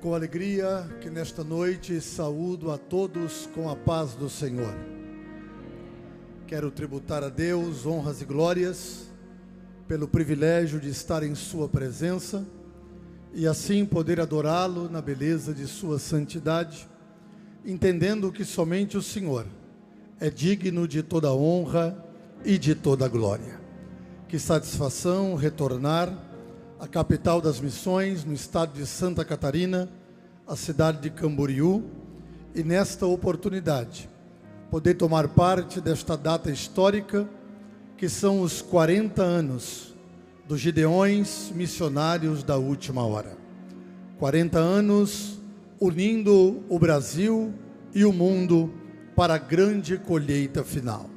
com alegria que nesta noite saúdo a todos com a paz do Senhor. Quero tributar a Deus honras e glórias pelo privilégio de estar em sua presença e assim poder adorá-lo na beleza de sua santidade, entendendo que somente o Senhor é digno de toda honra e de toda glória. Que satisfação retornar à capital das missões, no estado de Santa Catarina, a cidade de Camboriú, e nesta oportunidade poder tomar parte desta data histórica, que são os 40 anos dos Gideões Missionários da Última Hora. 40 anos unindo o Brasil e o mundo para a grande colheita final.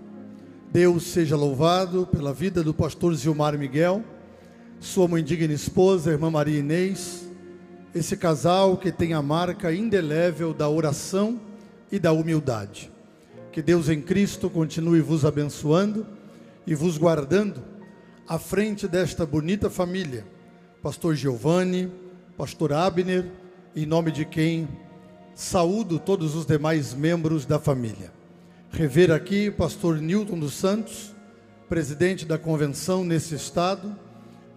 Deus seja louvado pela vida do pastor Zilmar Miguel, sua mãe digna esposa, irmã Maria Inês, esse casal que tem a marca indelével da oração e da humildade. Que Deus em Cristo continue vos abençoando e vos guardando à frente desta bonita família, pastor Giovanni, pastor Abner, em nome de quem saúdo todos os demais membros da família. Rever aqui pastor Nilton dos Santos, presidente da convenção nesse estado,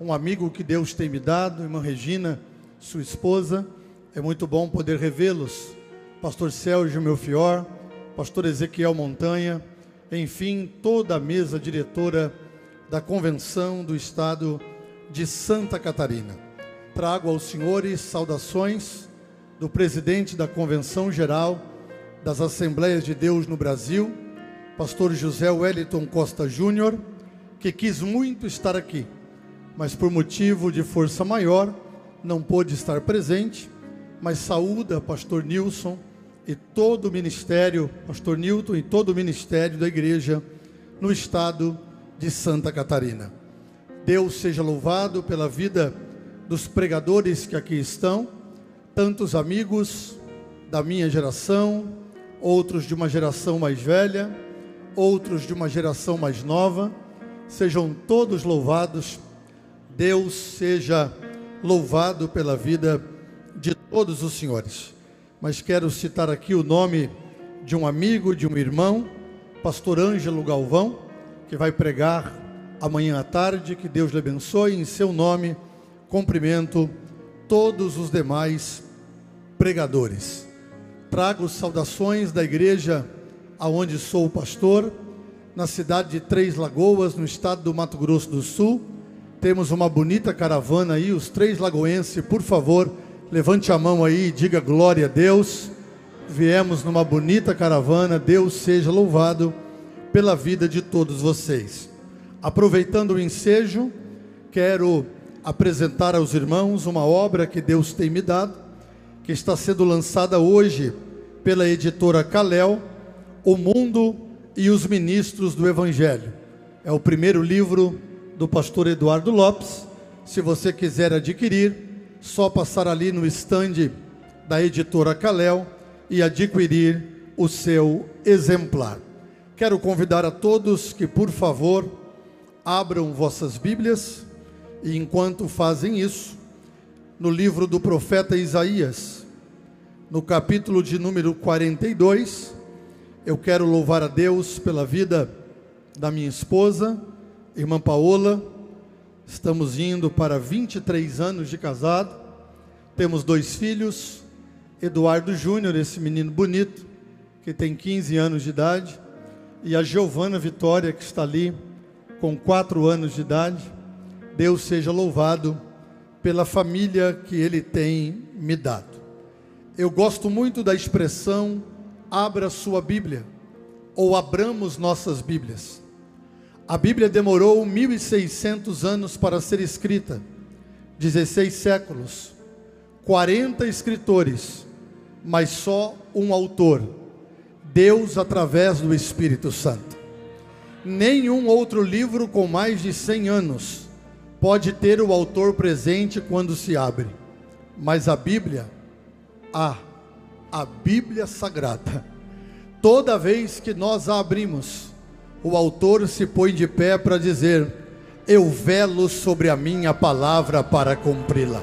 um amigo que Deus tem me dado, irmã Regina, sua esposa, é muito bom poder revê-los, pastor Sérgio Melfior, pastor Ezequiel Montanha, enfim, toda a mesa diretora da convenção do estado de Santa Catarina. Trago aos senhores saudações do presidente da Convenção Geral das Assembleias de Deus no Brasil, pastor José Wellington Costa Júnior, que quis muito estar aqui, mas por motivo de força maior, não pôde estar presente, mas saúda pastor Nilson e todo o ministério, pastor Nilton e todo o ministério da igreja no estado de Santa Catarina. Deus seja louvado pela vida dos pregadores que aqui estão, tantos amigos da minha geração, outros de uma geração mais velha, outros de uma geração mais nova, sejam todos louvados. Deus seja louvado pela vida de todos os senhores. Mas quero citar aqui o nome de um amigo, de um irmão, pastor Ângelo Galvão, que vai pregar amanhã à tarde. Que Deus lhe abençoe. Em seu nome, cumprimento todos os demais pregadores. Trago saudações da igreja aonde sou pastor, na cidade de Três Lagoas, no estado do Mato Grosso do Sul. Temos uma bonita caravana aí, os três lagoenses, por favor, levante a mão aí e diga glória a Deus. Viemos numa bonita caravana, Deus seja louvado pela vida de todos vocês. Aproveitando o ensejo, quero apresentar aos irmãos uma obra que Deus tem me dado, que está sendo lançada hoje pela editora Calel, O Mundo e os Ministros do Evangelho. É o primeiro livro do pastor Eduardo Lopes. Se você quiser adquirir, só passar ali no estande da editora Calel e adquirir o seu exemplar. Quero convidar a todos que, por favor, abram vossas Bíblias, e enquanto fazem isso, no livro do profeta Isaías, no capítulo de número 42, eu quero louvar a Deus pela vida da minha esposa, irmã Paola. Estamos indo para 23 anos de casado, temos 2 filhos, Eduardo Júnior, esse menino bonito, que tem 15 anos de idade, e a Giovana Vitória, que está ali, com 4 anos de idade. Deus seja louvado pela família que Ele tem me dado. Eu gosto muito da expressão, abra sua Bíblia, ou abramos nossas Bíblias. A Bíblia demorou 1.600 anos para ser escrita, 16 séculos, 40 escritores, mas só um autor, Deus através do Espírito Santo. Nenhum outro livro com mais de 100 anos pode ter o autor presente quando se abre, mas a Bíblia, a Bíblia Sagrada, toda vez que nós a abrimos, o autor se põe de pé para dizer: eu velo sobre a minha palavra para cumpri-la.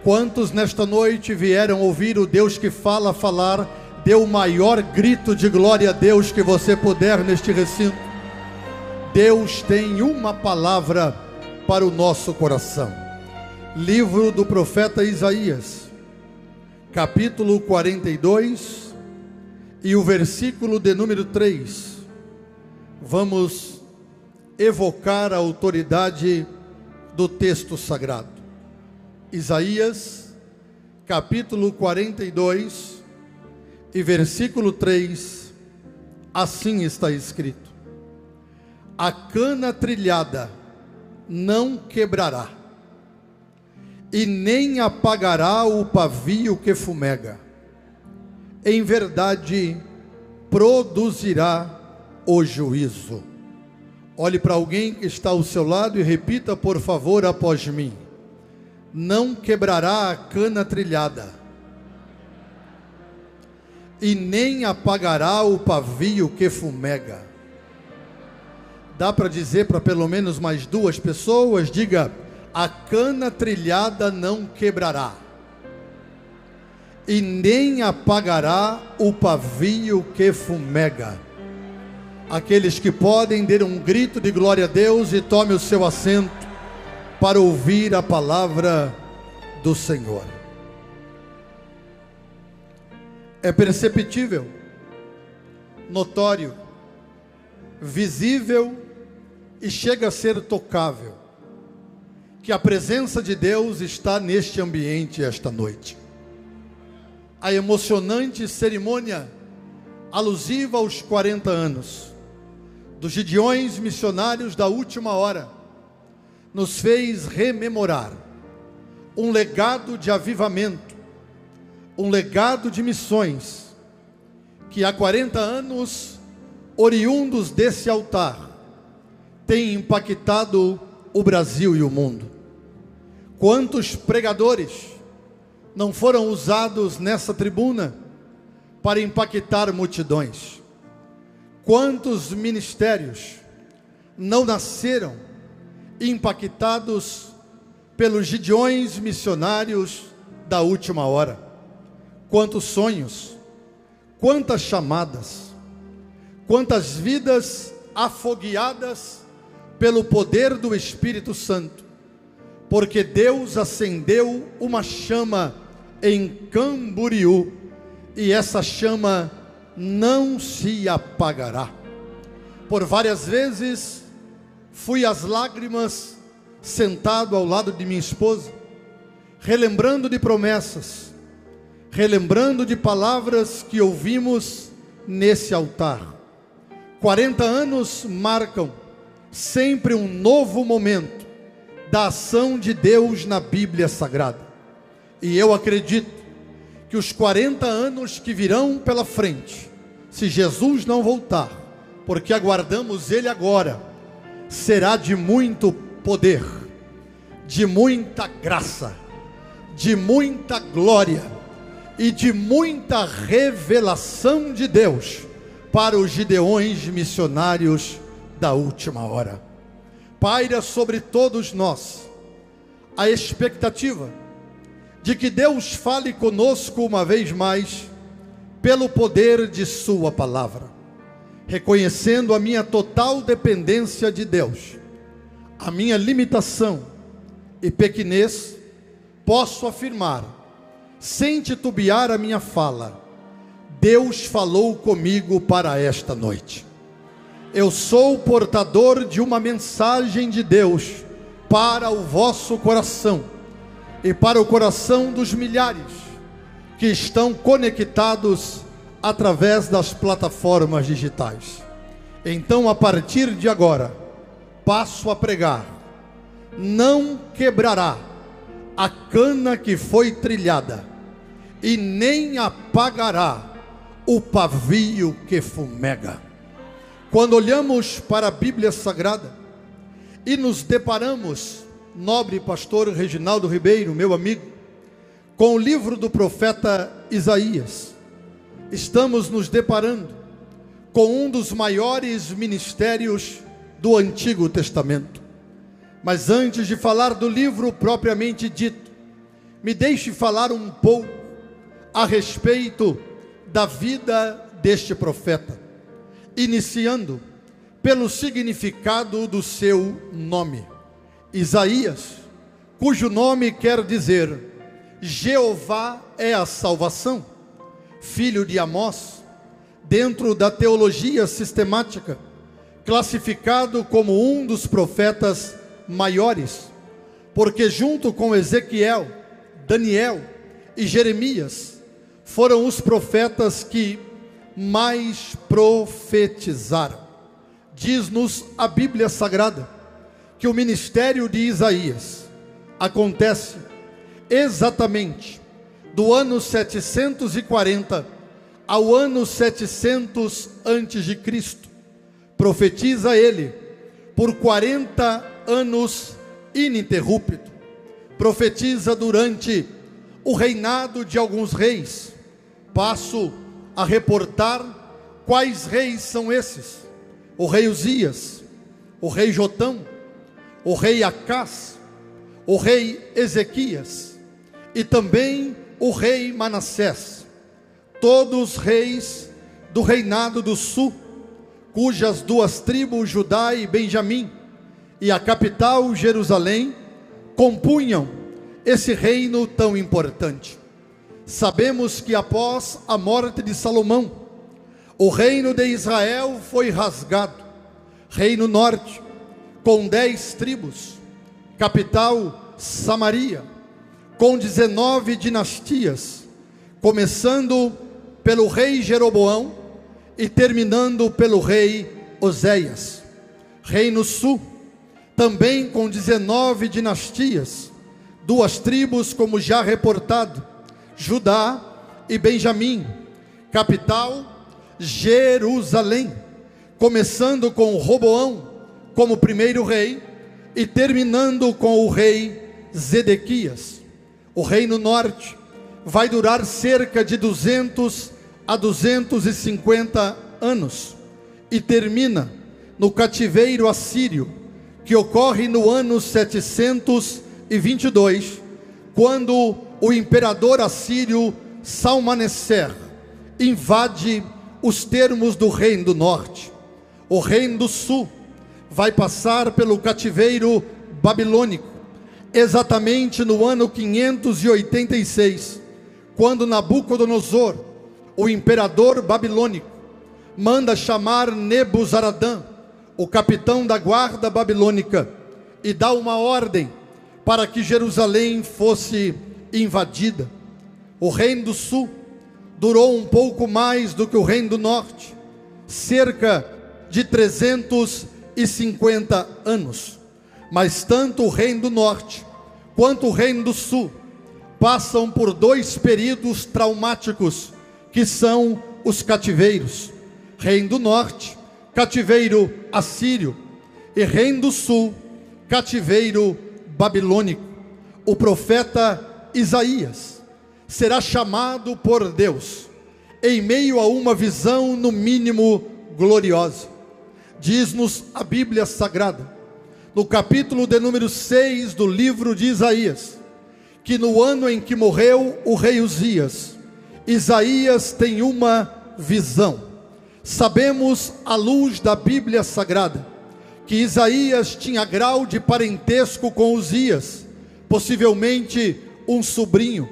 Quantos nesta noite vieram ouvir o Deus que fala, falar? Dê o maior grito de glória a Deus que você puder neste recinto. Deus tem uma palavra para o nosso coração. Livro do profeta Isaías, capítulo 42 e o versículo de número 3. Vamos evocar a autoridade do texto sagrado. Isaías, capítulo 42 e versículo 3, assim está escrito: a cana trilhada não quebrará, e nem apagará o pavio que fumega. Em verdade, produzirá o juízo. Olhe para alguém que está ao seu lado e repita, por favor, após mim: não quebrará a cana trilhada, e nem apagará o pavio que fumega. Dá para dizer para pelo menos mais duas pessoas? Diga: a cana trilhada não quebrará, e nem apagará o pavio que fumega. Aqueles que podem, dê um grito de glória a Deus e tome o seu assento para ouvir a palavra do Senhor. É perceptível, notório, visível e chega a ser tocável que a presença de Deus está neste ambiente esta noite. A emocionante cerimônia alusiva aos 40 anos dos Gideões missionários da última hora nos fez rememorar um legado de avivamento, um legado de missões, que há 40 anos, oriundos desse altar, tem impactado o Brasil e o mundo. Quantos pregadores não foram usados nessa tribuna para impactar multidões? Quantos ministérios não nasceram impactados pelos Gideões missionários da última hora? Quantos sonhos, quantas chamadas, quantas vidas afogueadas pelo poder do Espírito Santo, porque Deus acendeu uma chama em Camboriú, e essa chama não se apagará. Por várias vezes fui às lágrimas, sentado ao lado de minha esposa, relembrando de promessas, relembrando de palavras que ouvimos nesse altar. 40 anos marcam sempre um novo momento da ação de Deus na Bíblia Sagrada. E eu acredito que os 40 anos que virão pela frente, se Jesus não voltar, porque aguardamos Ele agora, será de muito poder, de muita graça, de muita glória e de muita revelação de Deus para os Gideões missionários da última hora. Paira sobre todos nós a expectativa de que Deus fale conosco uma vez mais pelo poder de sua palavra. Reconhecendo a minha total dependência de Deus, a minha limitação e pequenez, posso afirmar, sem titubear a minha fala: Deus falou comigo para esta noite. Eu sou portador de uma mensagem de Deus para o vosso coração e para o coração dos milhares que estão conectados através das plataformas digitais. Então, a partir de agora, passo a pregar: não quebrará a cana que foi trilhada, e nem apagará o pavio que fumega. Quando olhamos para a Bíblia Sagrada e nos deparamos, nobre pastor Reginaldo Ribeiro, meu amigo, com o livro do profeta Isaías, estamos nos deparando com um dos maiores ministérios do Antigo Testamento. Mas antes de falar do livro propriamente dito, me deixe falar um pouco a respeito da vida deste profeta, iniciando pelo significado do seu nome. Isaías, cujo nome quer dizer Jeová é a salvação, filho de Amós, dentro da teologia sistemática, classificado como um dos profetas maiores, porque junto com Ezequiel, Daniel e Jeremias, foram os profetas que mais profetizaram. Diz-nos a Bíblia Sagrada que o ministério de Isaías acontece exatamente do ano 740 ao ano 700 antes de Cristo. Profetiza ele por 40 anos ininterrupto. Profetiza durante o reinado de alguns reis. Passo a reportar quais reis são esses: o rei Uzias, o rei Jotão, o rei Acás, o rei Ezequias e também o rei Manassés, todos reis do reinado do sul, cujas duas tribos, Judá e Benjamim, e a capital, Jerusalém, compunham esse reino tão importante. Sabemos que após a morte de Salomão, o reino de Israel foi rasgado. Reino norte, com 10 tribos, capital Samaria, com 19 dinastias, começando pelo rei Jeroboão e terminando pelo rei Oséias. Reino sul, também com 19 dinastias, 2 tribos, como já reportado, Judá e Benjamim, capital Jerusalém, começando com Roboão como primeiro rei e terminando com o rei Zedequias. O reino norte vai durar cerca de 200 a 250 anos e termina no cativeiro assírio, que ocorre no ano 722, quando o imperador assírio Salmaneser invade os termos do reino do norte. O reino do sul vai passar pelo cativeiro babilônico, exatamente no ano 586, quando Nabucodonosor, o imperador babilônico, manda chamar Nebuzaradã, o capitão da guarda babilônica, e dá uma ordem para que Jerusalém fosse invadida. O reino do sul durou um pouco mais do que o reino do norte, cerca de 350 anos. Mas tanto o reino do norte quanto o reino do sul passam por 2 períodos traumáticos, que são os cativeiros. Reino do norte, cativeiro assírio, e reino do sul, cativeiro babilônico. O profeta Isaías será chamado por Deus em meio a uma visão no mínimo gloriosa. Diz-nos a Bíblia Sagrada, no capítulo de número 6 do livro de Isaías, que no ano em que morreu o rei Uzias, Isaías tem uma visão. Sabemos, à luz da Bíblia Sagrada, que Isaías tinha grau de parentesco com Uzias, possivelmente um sobrinho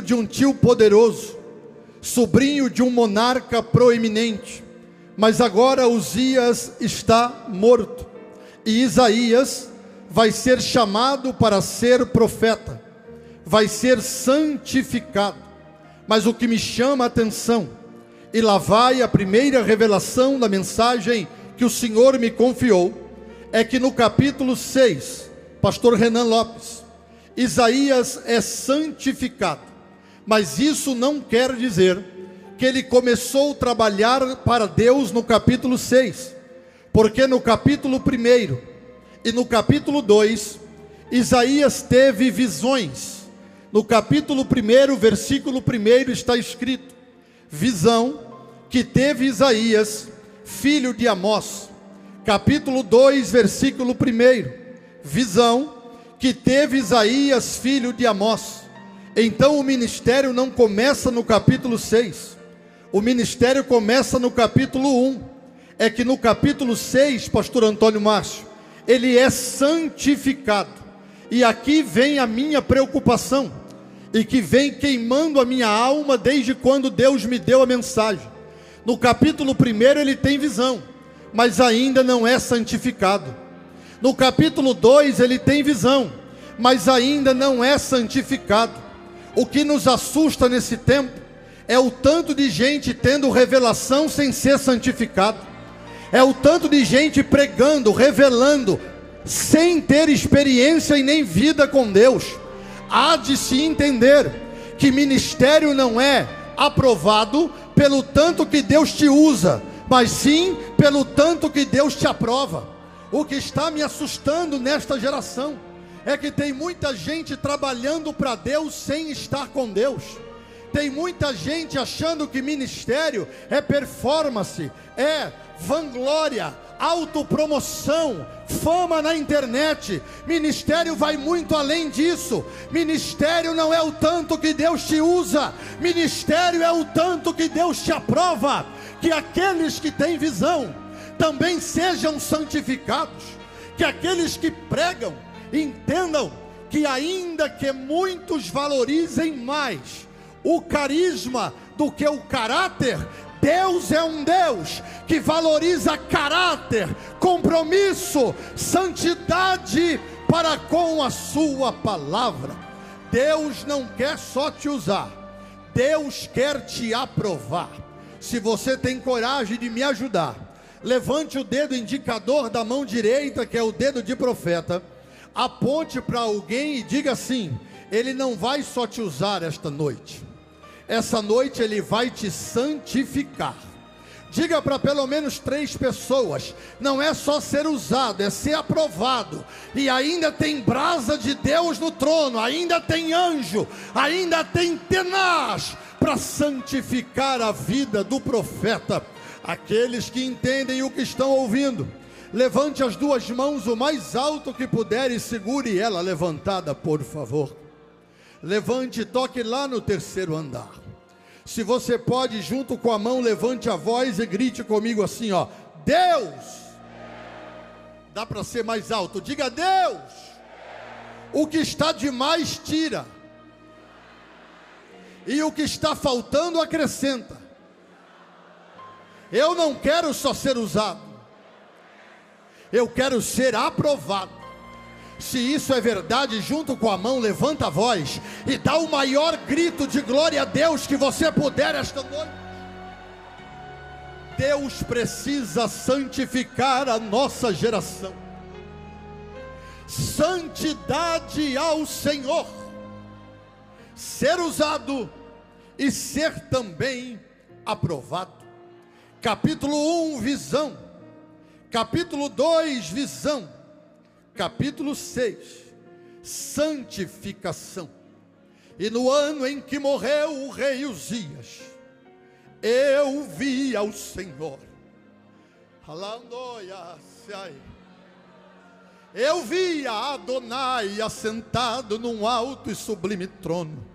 de um tio poderoso, sobrinho de um monarca proeminente. Mas agora Uzias está morto, e Isaías vai ser chamado para ser profeta, vai ser santificado. Mas o que me chama a atenção, e lá vai a primeira revelação da mensagem que o Senhor me confiou, é que no capítulo 6, pastor Renan Lopes, Isaías é santificado, mas isso não quer dizer que ele começou a trabalhar para Deus no capítulo 6, porque no capítulo 1 e no capítulo 2, Isaías teve visões. No capítulo 1, versículo 1 está escrito: visão que teve Isaías, filho de Amós. Capítulo 2, versículo 1, visão que teve Isaías, filho de Amós. Então o ministério não começa no capítulo 6, o ministério começa no capítulo 1. É que no capítulo 6, pastor Antônio Márcio, ele é santificado. E aqui vem a minha preocupação, e que vem queimando a minha alma desde quando Deus me deu a mensagem. No capítulo 1 ele tem visão, mas ainda não é santificado. No capítulo 2 ele tem visão, mas ainda não é santificado. O que nos assusta nesse tempo é o tanto de gente tendo revelação sem ser santificado. É o tanto de gente pregando, revelando, sem ter experiência e nem vida com Deus. Há de se entender que ministério não é aprovado pelo tanto que Deus te usa, mas sim pelo tanto que Deus te aprova. O que está me assustando nesta geração é que tem muita gente trabalhando para Deus sem estar com Deus. Tem muita gente achando que ministério é performance, é vanglória, autopromoção, fama na internet. Ministério vai muito além disso. Ministério não é o tanto que Deus te usa, ministério é o tanto que Deus te aprova. Que aqueles que têm visão também sejam santificados, que aqueles que pregam entendam que ainda que muitos valorizem mais o carisma do que o caráter, Deus é um Deus que valoriza caráter, compromisso, santidade para com a sua palavra. Deus não quer só te usar, Deus quer te aprovar. Se você tem coragem de me ajudar, levante o dedo indicador da mão direita, que é o dedo de profeta, aponte para alguém e diga assim: ele não vai só te usar esta noite, essa noite ele vai te santificar. Diga para pelo menos 3 pessoas: não é só ser usado, é ser aprovado. E ainda tem brasa de Deus no trono, ainda tem anjo, ainda tem tenaz para santificar a vida do profeta. Aqueles que entendem o que estão ouvindo, levante as 2 mãos o mais alto que puder e segure ela levantada, por favor. Levante e toque lá no 3º andar. Se você pode, junto com a mão, levante a voz e grite comigo assim, ó: Deus! Dá para ser mais alto, diga: Deus! O que está demais tira, e o que está faltando acrescenta. Eu não quero só ser usado, eu quero ser aprovado. Se isso é verdade, junto com a mão, levanta a voz e dá o maior grito de glória a Deus que você puder esta noite. Deus precisa santificar a nossa geração. Santidade ao Senhor, ser usado e ser também aprovado. Capítulo 1, visão. Capítulo 2, visão. Capítulo 6, santificação. E no ano em que morreu o rei Uzias, eu vi ao Senhor. Eu vi a Adonai assentado num alto e sublime trono.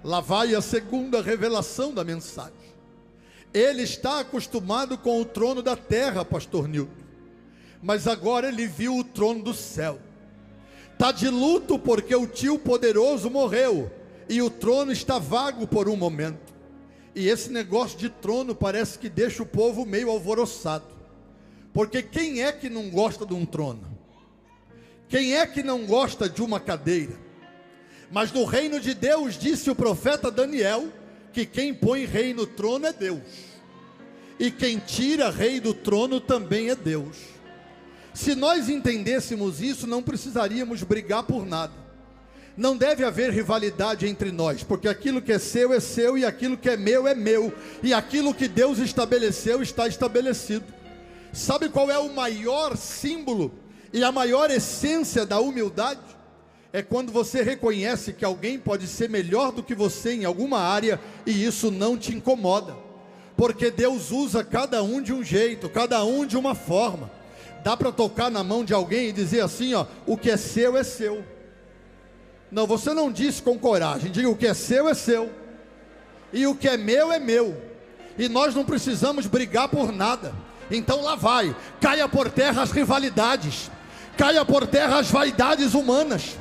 Lá vai a segunda revelação da mensagem. Ele está acostumado com o trono da terra, pastor Nilton, mas agora ele viu o trono do céu. Está de luto porque o tio poderoso morreu e o trono está vago por um momento. E esse negócio de trono parece que deixa o povo meio alvoroçado, porque quem é que não gosta de um trono? Quem é que não gosta de uma cadeira? Mas no reino de Deus, disse o profeta Daniel, que quem põe rei no trono é Deus, e quem tira rei do trono também é Deus. Se nós entendêssemos isso, não precisaríamos brigar por nada. Não deve haver rivalidade entre nós, porque aquilo que é seu e aquilo que é meu, e aquilo que Deus estabeleceu está estabelecido. Sabe qual é o maior símbolo e a maior essência da humildade? É quando você reconhece que alguém pode ser melhor do que você em alguma área e isso não te incomoda, porque Deus usa cada um de um jeito, cada um de uma forma. Dá para tocar na mão de alguém e dizer assim, ó: o que é seu, Não, você não disse com coragem. Diga: o que é seu é seu, e o que é meu é meu, e nós não precisamos brigar por nada. Então lá vai, caia por terra as rivalidades, caia por terra as vaidades humanas,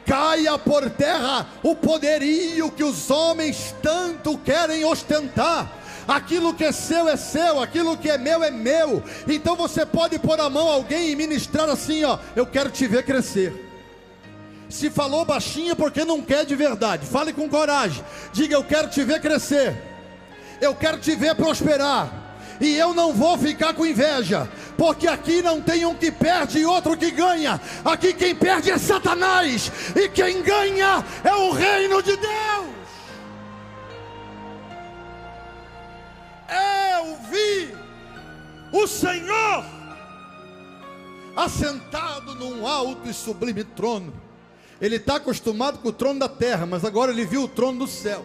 caia por terra o poderio que os homens tanto querem ostentar. Aquilo que é seu, aquilo que é meu. Então você pode pôr a mão a alguém e ministrar assim, ó: eu quero te ver crescer. Se falou baixinho porque não quer de verdade, fale com coragem, diga: eu quero te ver crescer, eu quero te ver prosperar, e eu não vou ficar com inveja, porque aqui não tem um que perde e outro que ganha. Aqui quem perde é Satanás, e quem ganha é o reino de Deus. Eu vi o Senhor assentado num alto e sublime trono. Ele está acostumado com o trono da terra, mas agora ele viu o trono do céu.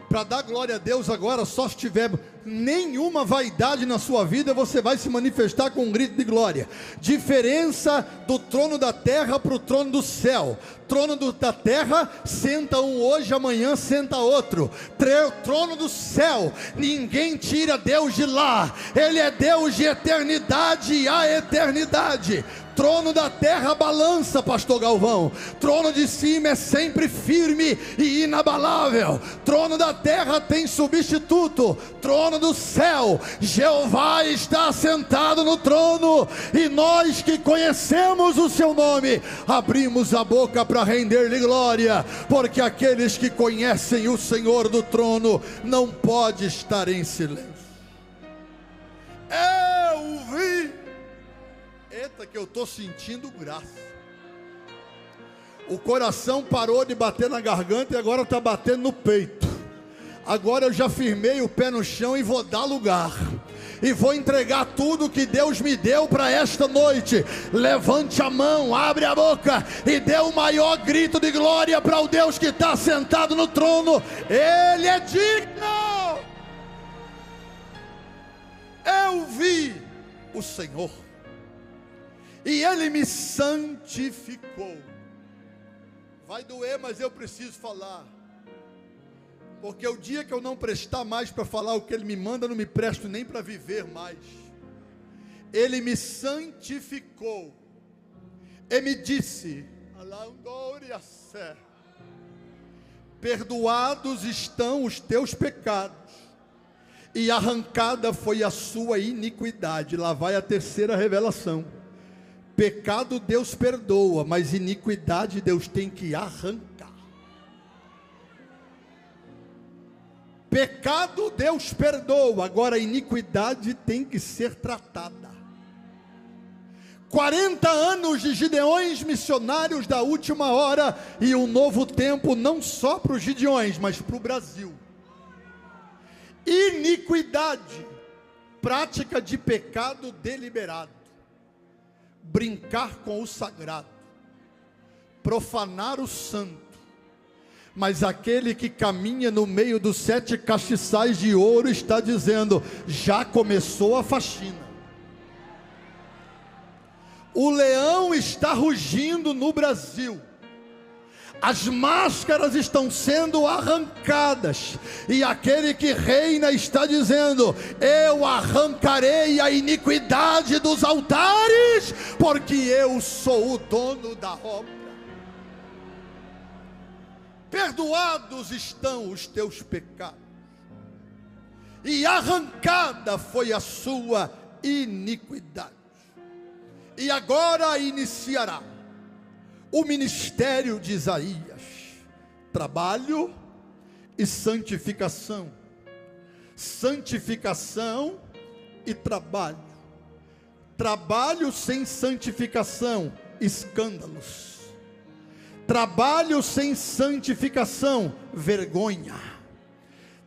Para dar glória a Deus agora, só se tiver nenhuma vaidade na sua vida, você vai se manifestar com um grito de glória. Diferença do trono da terra para o trono do céu. Trono da terra, senta um hoje, amanhã senta outro. Trono do céu, ninguém tira Deus de lá. Ele é Deus de eternidade a eternidade. Trono da terra balança, pastor Galvão. Trono de cima é sempre firme e inabalável. Trono da terra tem substituto. Trono do céu, Jeová está sentado no trono, e nós que conhecemos o seu nome, abrimos a boca para render-lhe glória, porque aqueles que conhecem o Senhor do trono não pode estar em silêncio. Eu vi. Eita, que eu estou sentindo graça. O coração parou de bater na garganta e agora está batendo no peito. Agora eu já firmei o pé no chão e vou dar lugar, e vou entregar tudo que Deus me deu para esta noite. Levante a mão, abre a boca e dê o maior grito de glória para o Deus que está sentado no trono. Ele é digno. Eu vi o Senhor, e Ele me santificou. Vai doer, mas eu preciso falar, porque o dia que eu não prestar mais para falar o que Ele me manda, não me presto nem para viver mais. Ele me santificou e me disse: perdoados estão os teus pecados, e arrancada foi a sua iniquidade. Lá vai a terceira revelação. Pecado Deus perdoa, mas iniquidade Deus tem que arrancar. Pecado Deus perdoa, agora a iniquidade tem que ser tratada. 40 anos de Gideões missionários da última hora, e um novo tempo não só para os Gideões, mas para o Brasil. Iniquidade, prática de pecado deliberado, brincar com o sagrado, profanar o santo. Mas aquele que caminha no meio dos 7 castiçais de ouro está dizendo: já começou a faxina. O leão está rugindo no Brasil. As máscaras estão sendo arrancadas, e aquele que reina está dizendo: eu arrancarei a iniquidade dos altares, porque eu sou o dono da obra. Perdoados estão os teus pecados, e arrancada foi a sua iniquidade. E agora iniciará o ministério de Isaías: trabalho e santificação, santificação e trabalho. Trabalho sem santificação, escândalos. Trabalho sem santificação, vergonha.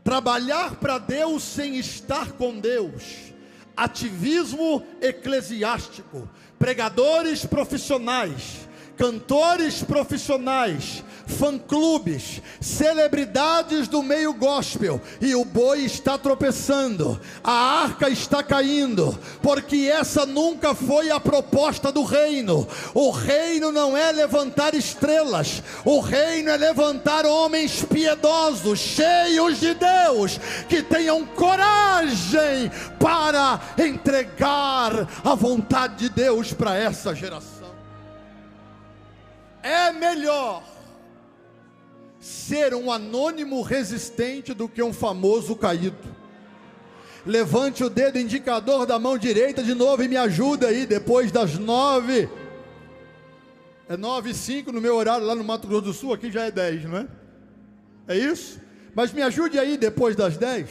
Trabalhar para Deus sem estar com Deus, ativismo eclesiástico. Pregadores profissionais cantores profissionais, fã-clubes, celebridades do meio gospel, e o boi está tropeçando, a arca está caindo, porque essa nunca foi a proposta do reino. O reino não é levantar estrelas, o reino é levantar homens piedosos, cheios de Deus, que tenham coragem para entregar a vontade de Deus para essa geração. É melhor ser um anônimo resistente do que um famoso caído. Levante o dedo indicador da mão direita de novo e me ajuda aí, depois das 9. É 9h05 no meu horário lá no Mato Grosso do Sul, aqui já é 10, não é? É isso? Mas me ajude aí depois das 10.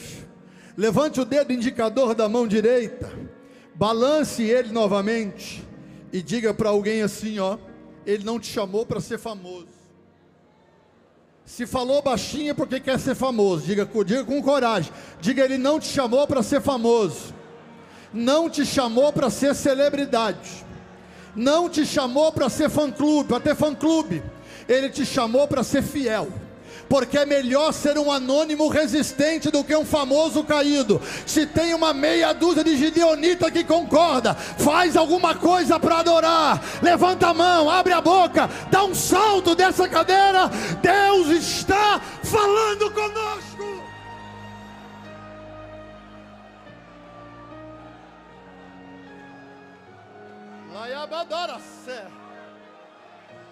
Levante o dedo indicador da mão direita, balance ele novamente e diga para alguém assim, ó: ele não te chamou para ser famoso. Se falou baixinho é porque quer ser famoso. Diga com coragem. Diga: ele não te chamou para ser famoso. Não te chamou para ser celebridade. Não te chamou para ser fã-clube, para ter fã-clube. Ele te chamou para ser fiel. Porque é melhor ser um anônimo resistente do que um famoso caído. Se tem uma meia dúzia de gideonita que concorda, faz alguma coisa para adorar. Levanta a mão, abre a boca, dá um salto dessa cadeira. Deus está falando conosco.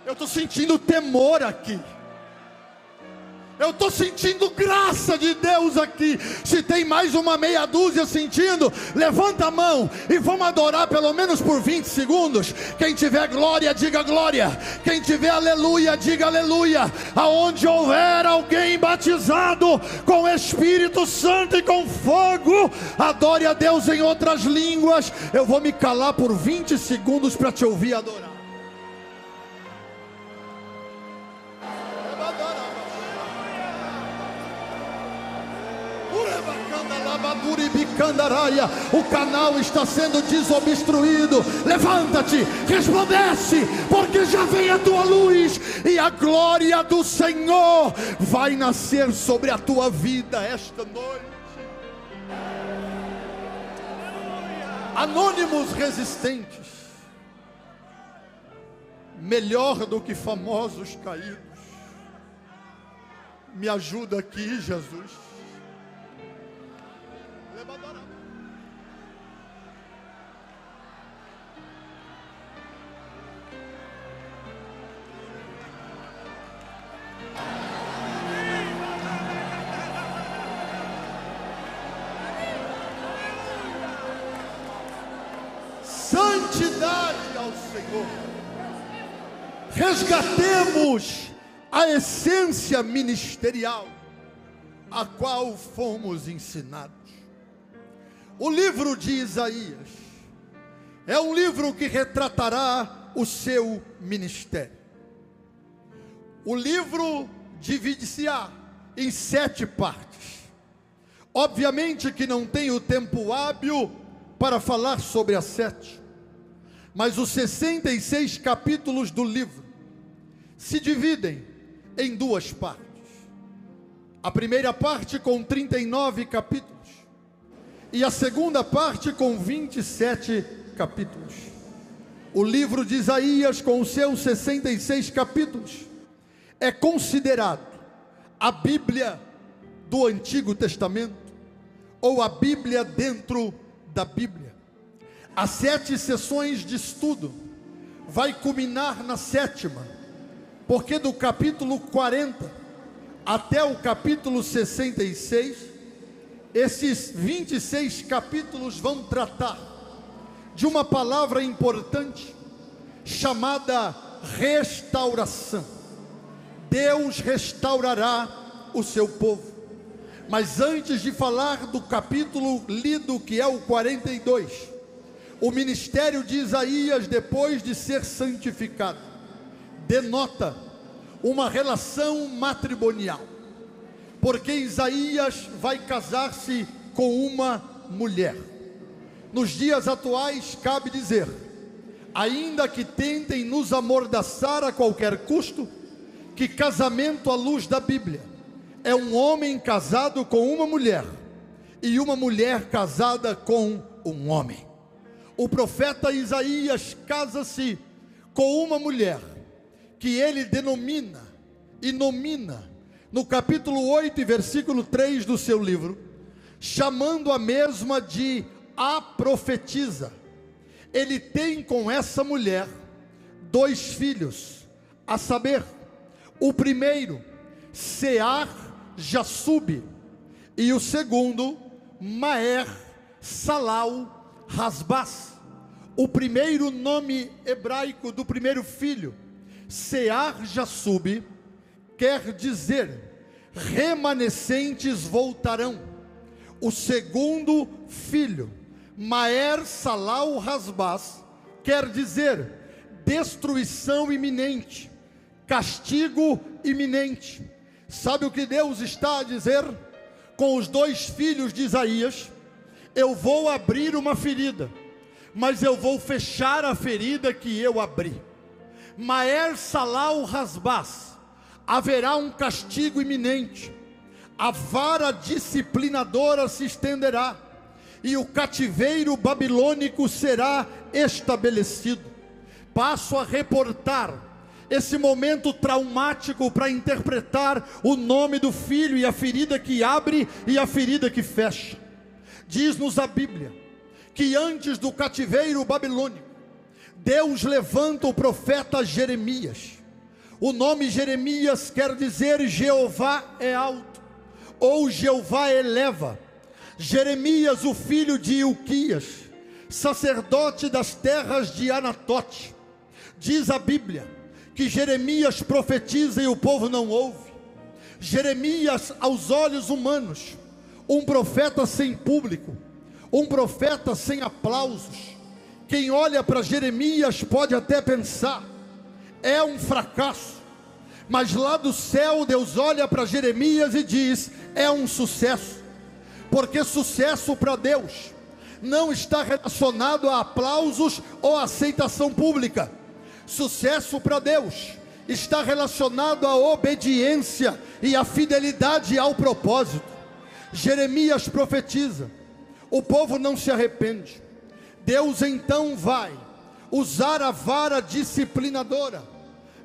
Eu estou sentindo temor aqui. Eu estou sentindo graça de Deus aqui. Se tem mais uma meia dúzia sentindo, levanta a mão e vamos adorar pelo menos por 20 segundos. Quem tiver glória, diga glória. Quem tiver aleluia, diga aleluia. Aonde houver alguém batizado com o Espírito Santo e com fogo, adore a Deus em outras línguas. Eu vou me calar por 20 segundos para te ouvir adorar. O canal está sendo desobstruído. Levanta-te, resplandece, porque já vem a tua luz, e a glória do Senhor vai nascer sobre a tua vida esta noite. Anônimos resistentes, melhor do que famosos caídos. Me ajuda aqui, Jesus. Santidade ao Senhor. Resgatemos a essência ministerial a qual fomos ensinados. O livro de Isaías é um livro que retratará o seu ministério. O livro divide-se-á em 7 partes. Obviamente que não tenho tempo hábil para falar sobre as 7, mas os 66 capítulos do livro se dividem em 2 partes. A primeira parte com 39 capítulos e a segunda parte com 27 capítulos. O livro de Isaías, com os seus 66 capítulos, é considerado a Bíblia do Antigo Testamento, ou a Bíblia dentro da Bíblia. As 7 sessões de estudo vai culminar na 7ª, porque do capítulo 40 até o capítulo 66, esses 26 capítulos vão tratar de uma palavra importante chamada restauração. Deus restaurará o seu povo. Mas antes de falar do capítulo lido, que é o 42, o ministério de Isaías, depois de ser santificado, denota uma relação matrimonial, porque Isaías vai casar-se com uma mulher. Nos dias atuais, cabe dizer, ainda que tentem nos amordaçar a qualquer custo, que casamento à luz da Bíblia é um homem casado com uma mulher e uma mulher casada com um homem. O profeta Isaías casa-se com uma mulher que ele denomina e nomina no capítulo 8 e versículo 3 do seu livro, chamando a mesma de a profetisa. Ele tem com essa mulher 2 filhos, a saber, o primeiro, Sear-Jasub, e o segundo, Maer-Salal-Hasbaz. O primeiro nome hebraico do primeiro filho, Sear-Jasub, quer dizer, remanescentes voltarão. O segundo filho, Maer-Salal-Hasbaz, quer dizer, destruição iminente, castigo iminente. Sabe o que Deus está a dizer? Com os 2 filhos de Isaías, eu vou abrir uma ferida, mas eu vou fechar a ferida que eu abri. Maer-Salal-Hasbaz, haverá um castigo iminente, a vara disciplinadora se estenderá, e o cativeiro babilônico será estabelecido. Passo a reportar esse momento traumático para interpretar o nome do filho e a ferida que abre e a ferida que fecha. Diz-nos a Bíblia que antes do cativeiro babilônico, Deus levanta o profeta Jeremias. O nome Jeremias quer dizer Jeová é alto, ou Jeová eleva. Jeremias, o filho de Ilquias, sacerdote das terras de Anatote. Diz a Bíblia que Jeremias profetiza e o povo não ouve. Jeremias, aos olhos humanos, um profeta sem público, um profeta sem aplausos. Quem olha para Jeremias pode até pensar, é um fracasso, mas lá do céu Deus olha para Jeremias e diz, é um sucesso, porque sucesso para Deus não está relacionado a aplausos ou aceitação pública. Sucesso para Deus está relacionado à obediência e à fidelidade ao propósito. Jeremias profetiza, o povo não se arrepende. Deus então vai usar a vara disciplinadora,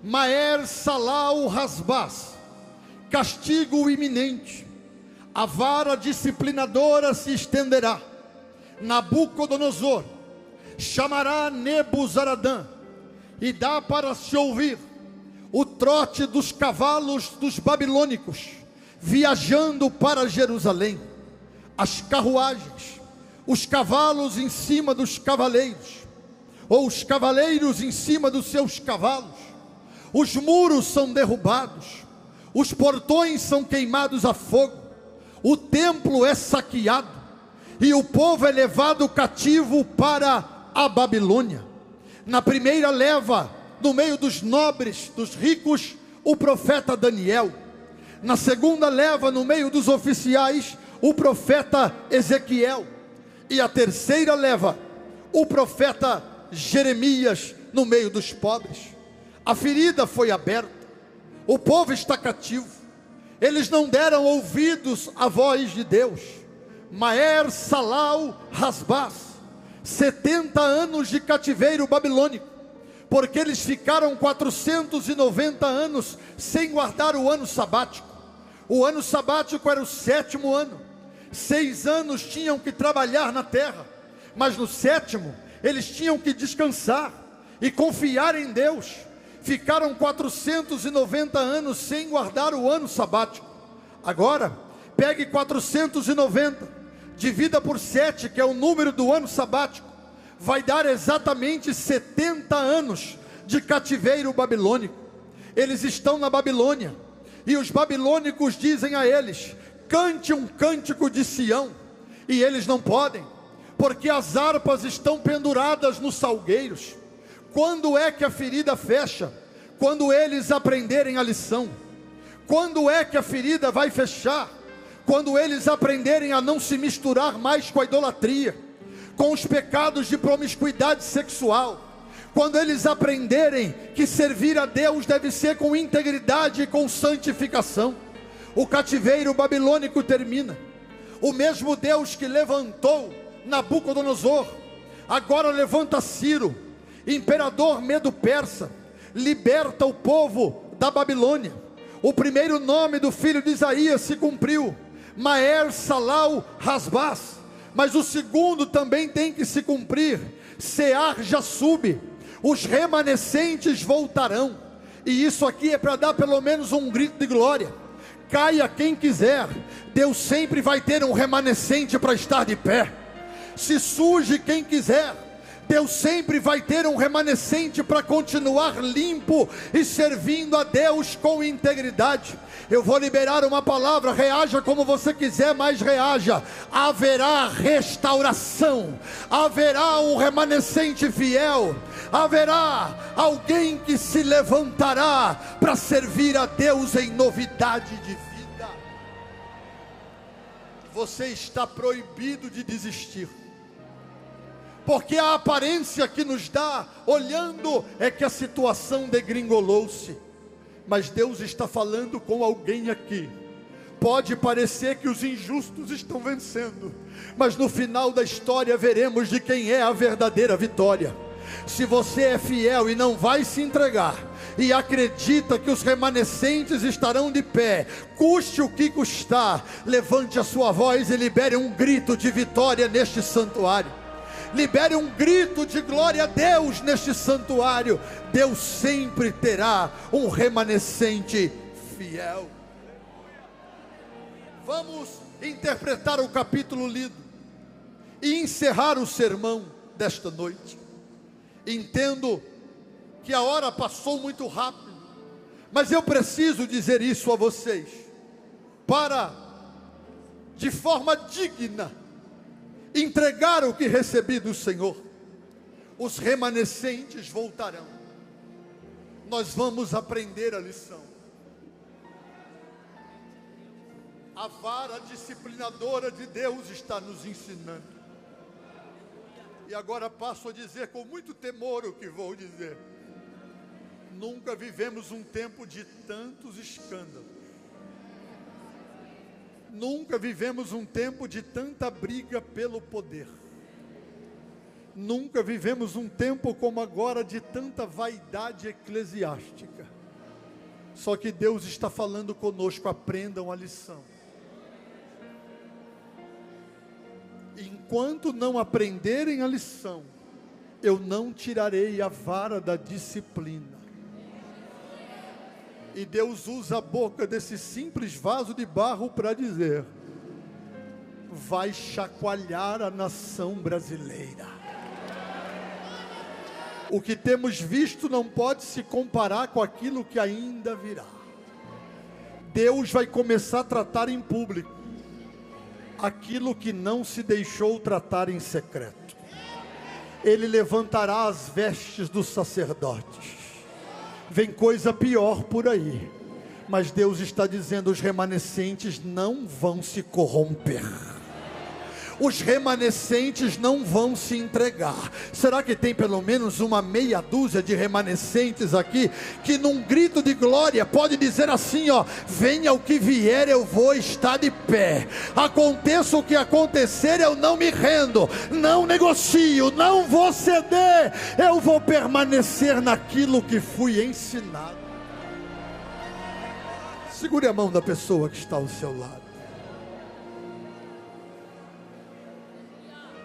Maer-Salal-Hasbaz, castigo iminente. A vara disciplinadora se estenderá. Nabucodonosor chamará Nebuzaradã, e dá para se ouvir o trote dos cavalos dos babilônicos, viajando para Jerusalém, as carruagens, os cavalos em cima dos cavaleiros, ou os cavaleiros em cima dos seus cavalos. Os muros são derrubados, os portões são queimados a fogo, o templo é saqueado, e o povo é levado cativo para a Babilônia. Na primeira leva, no meio dos nobres, dos ricos, o profeta Daniel. Na segunda leva, no meio dos oficiais, o profeta Ezequiel. E a terceira leva, o profeta Jeremias, no meio dos pobres. A ferida foi aberta, o povo está cativo, eles não deram ouvidos à voz de Deus. Maer-Salal-Hasbaz, 70 anos de cativeiro babilônico, porque eles ficaram 490 anos sem guardar o ano sabático. O ano sabático era o 7º ano. 6 anos tinham que trabalhar na terra, mas no 7º eles tinham que descansar e confiar em Deus. Ficaram 490 anos sem guardar o ano sabático. Agora, pegue 490, divida por 7, que é o número do ano sabático, vai dar exatamente 70 anos de cativeiro babilônico. Eles estão na Babilônia, e os babilônicos dizem a eles, cante um cântico de Sião, e eles não podem, porque as harpas estão penduradas nos salgueiros. Quando é que a ferida fecha? Quando eles aprenderem a lição. Quando é que a ferida vai fechar? Quando eles aprenderem a não se misturar mais com a idolatria, com os pecados de promiscuidade sexual, Quando eles aprenderem que servir a Deus deve ser com integridade e com santificação, o cativeiro babilônico termina. O mesmo Deus que levantou Nabucodonosor, agora levanta Ciro, imperador medo-persa, liberta o povo da Babilônia. O primeiro nome do filho de Isaías se cumpriu, Maer-Salal-Hasbaz, mas o segundo também tem que se cumprir, Sear-Jasub. Os remanescentes voltarão, e isso aqui é para dar pelo menos um grito de glória. Caia quem quiser, Deus sempre vai ter um remanescente para estar de pé. Se suje quem quiser, Deus sempre vai ter um remanescente para continuar limpo e servindo a Deus com integridade. Eu vou liberar uma palavra, reaja como você quiser, mas reaja. Haverá restauração, haverá um remanescente fiel, haverá alguém que se levantará para servir a Deus em novidade de vida. Você está proibido de desistir, porque a aparência que nos dá, olhando, é que a situação degringolou-se. Mas Deus está falando com alguém aqui. Pode parecer que os injustos estão vencendo, mas no final da história veremos de quem é a verdadeira vitória. Se você é fiel e não vai se entregar, e acredita que os remanescentes estarão de pé, custe o que custar, levante a sua voz e libere um grito de vitória neste santuário. Libere um grito de glória a Deus neste santuário. Deus sempre terá um remanescente fiel. Vamos interpretar o capítulo lido e encerrar o sermão desta noite. Entendo que a hora passou muito rápido, mas eu preciso dizer isso a vocês, para, de forma digna, entregar o que recebi do Senhor. Os remanescentes voltarão. Nós vamos aprender a lição. A vara disciplinadora de Deus está nos ensinando. E agora passo a dizer com muito temor o que vou dizer. Nunca vivemos um tempo de tantos escândalos. Nunca vivemos um tempo de tanta briga pelo poder. Nunca vivemos um tempo como agora de tanta vaidade eclesiástica. Só que Deus está falando conosco, aprendam a lição. Enquanto não aprenderem a lição, eu não tirarei a vara da disciplina. E Deus usa a boca desse simples vaso de barro para dizer: vai chacoalhar a nação brasileira. O que temos visto não pode se comparar com aquilo que ainda virá. Deus vai começar a tratar em público aquilo que não se deixou tratar em secreto. Ele levantará as vestes dos sacerdotes. Vem coisa pior por aí, mas Deus está dizendo: os remanescentes não vão se corromper, os remanescentes não vão se entregar. Será que tem pelo menos uma meia dúzia de remanescentes aqui, que num grito de glória pode dizer assim, ó: venha o que vier, eu vou estar de pé, aconteça o que acontecer, eu não me rendo, não negocio, não vou ceder, eu vou permanecer naquilo que fui ensinado. Segure a mão da pessoa que está ao seu lado.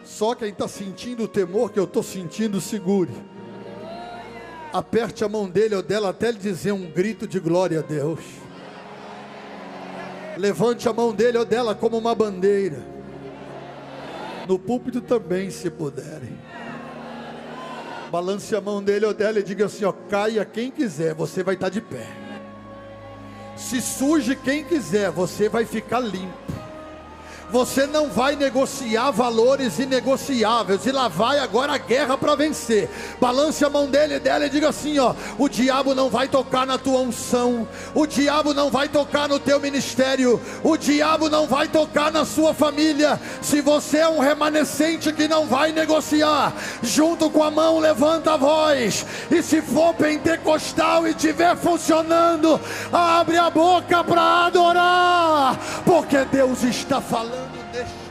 Só quem está sentindo o temor que eu estou sentindo, segure. Aperte a mão dele ou dela até ele dizer um grito de glória a Deus. Levante a mão dele ou dela como uma bandeira. No púlpito também, se puderem. Balance a mão dele ou dela e diga assim, ó: caia quem quiser, você vai estar de pé. Se suje quem quiser, você vai ficar limpo. Você não vai negociar valores inegociáveis. E lá vai agora a guerra para vencer. Balance a mão dele e dela e diga assim, ó: o diabo não vai tocar na tua unção, o diabo não vai tocar no teu ministério, o diabo não vai tocar na sua família. Se você é um remanescente que não vai negociar, junto com a mão levanta a voz. E se for pentecostal e estiver funcionando, abre a boca para adorar, porque Deus está falando neste lugar.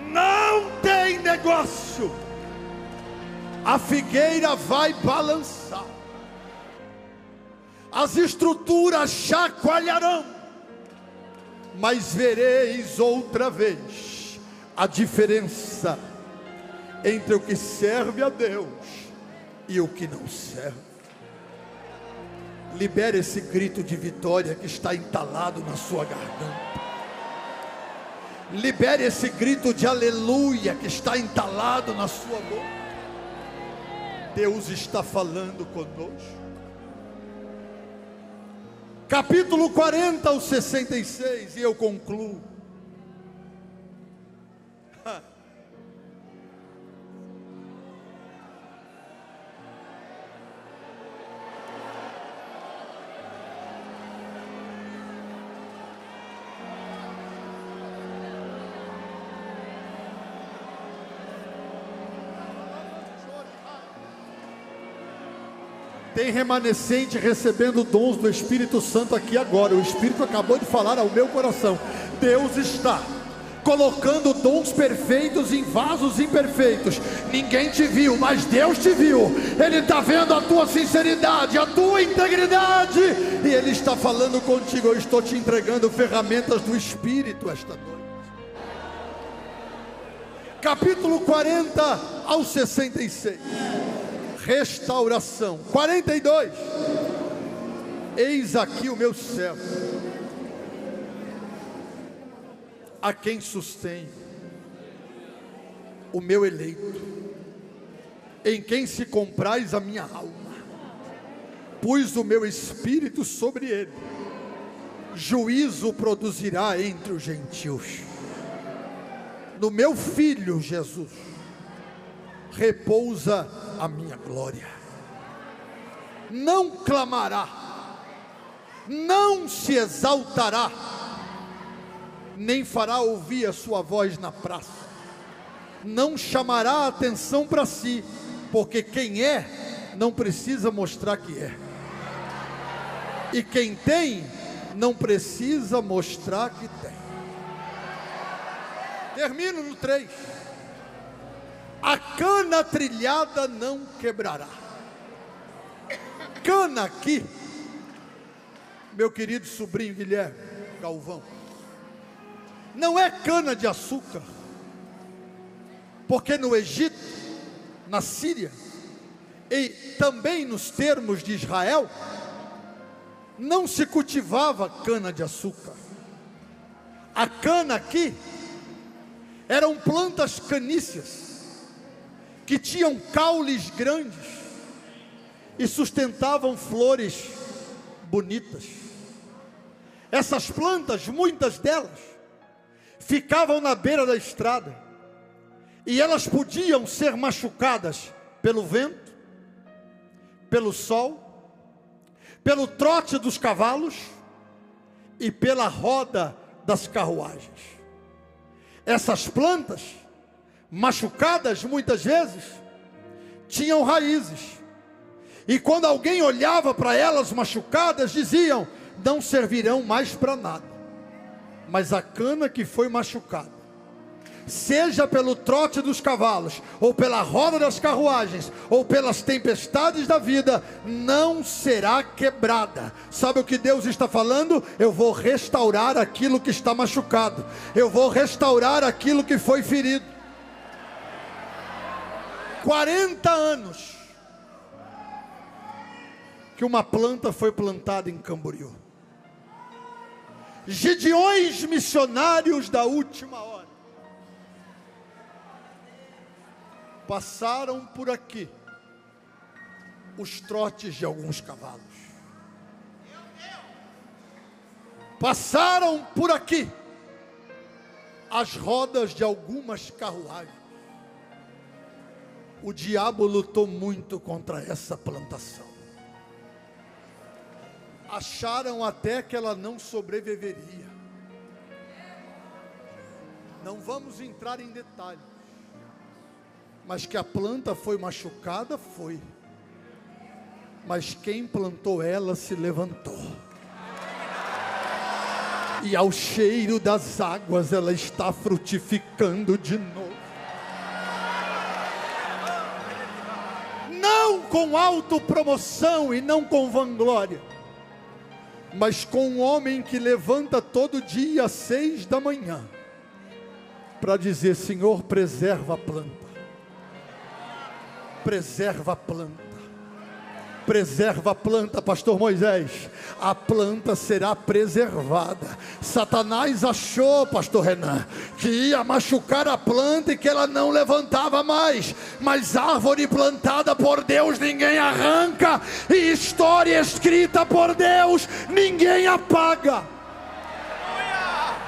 Não tem negócio. A figueira vai balançar, as estruturas chacoalharão, mas vereis outra vez a diferença entre o que serve a Deus e o que não serve. Libere esse grito de vitória que está entalado na sua garganta. Libere esse grito de aleluia que está entalado na sua boca. Deus está falando conosco. Capítulo 40 ao 66, e eu concluo. Tem remanescente recebendo dons do Espírito Santo aqui agora. O Espírito acabou de falar ao meu coração. Deus está colocando dons perfeitos em vasos imperfeitos. Ninguém te viu, mas Deus te viu. Ele está vendo a tua sinceridade, a tua integridade, e Ele está falando contigo. Eu estou te entregando ferramentas do Espírito esta noite. Capítulo 40 ao 66. Restauração. 42. Eis aqui o meu servo, a quem sustém, o meu eleito, em quem se compraz a minha alma. Pus o meu espírito sobre ele, juízo produzirá entre os gentios. No meu filho Jesus repousa a minha glória. Não clamará, não se exaltará, nem fará ouvir a sua voz na praça. Não chamará a atenção para si, porque quem é não precisa mostrar que é, e quem tem não precisa mostrar que tem. Termino no 3. A cana trilhada não quebrará. Cana aqui, meu querido sobrinho Guilherme Galvão, não é cana de açúcar, porque no Egito, na Síria e também nos termos de Israel, não se cultivava cana de açúcar. A cana aqui eram plantas caníceas que tinham caules grandes e sustentavam flores bonitas. Essas plantas, muitas delas, ficavam na beira da estrada, e elas podiam ser machucadas pelo vento, pelo sol, pelo trote dos cavalos e pela roda das carruagens. Essas plantas, machucadas muitas vezes, tinham raízes, e quando alguém olhava para elas machucadas, diziam: não servirão mais para nada. Mas a cana que foi machucada, seja pelo trote dos cavalos, ou pela roda das carruagens, ou pelas tempestades da vida, não será quebrada. Sabe o que Deus está falando? Eu vou restaurar aquilo que está machucado, eu vou restaurar aquilo que foi ferido. 40 anos que uma planta foi plantada em Camboriú. Gideões missionários da última hora passaram por aqui os trotes de alguns cavalos. Passaram por aqui as rodas de algumas carruagens. O diabo lutou muito contra essa plantação. Acharam até que ela não sobreviveria. Não vamos entrar em detalhes, mas que a planta foi machucada, foi. Mas quem plantou ela se levantou. E ao cheiro das águas ela está frutificando de novo. Não com autopromoção e não com vanglória, mas com um homem que levanta todo dia às 6 da manhã para dizer: Senhor, preserva a planta, preserva a planta, preserva a planta. Pastor Moisés, a planta será preservada. Satanás achou, pastor Renan, que ia machucar a planta e que ela não levantava mais, mas árvore plantada por Deus ninguém arranca, e história escrita por Deus ninguém apaga.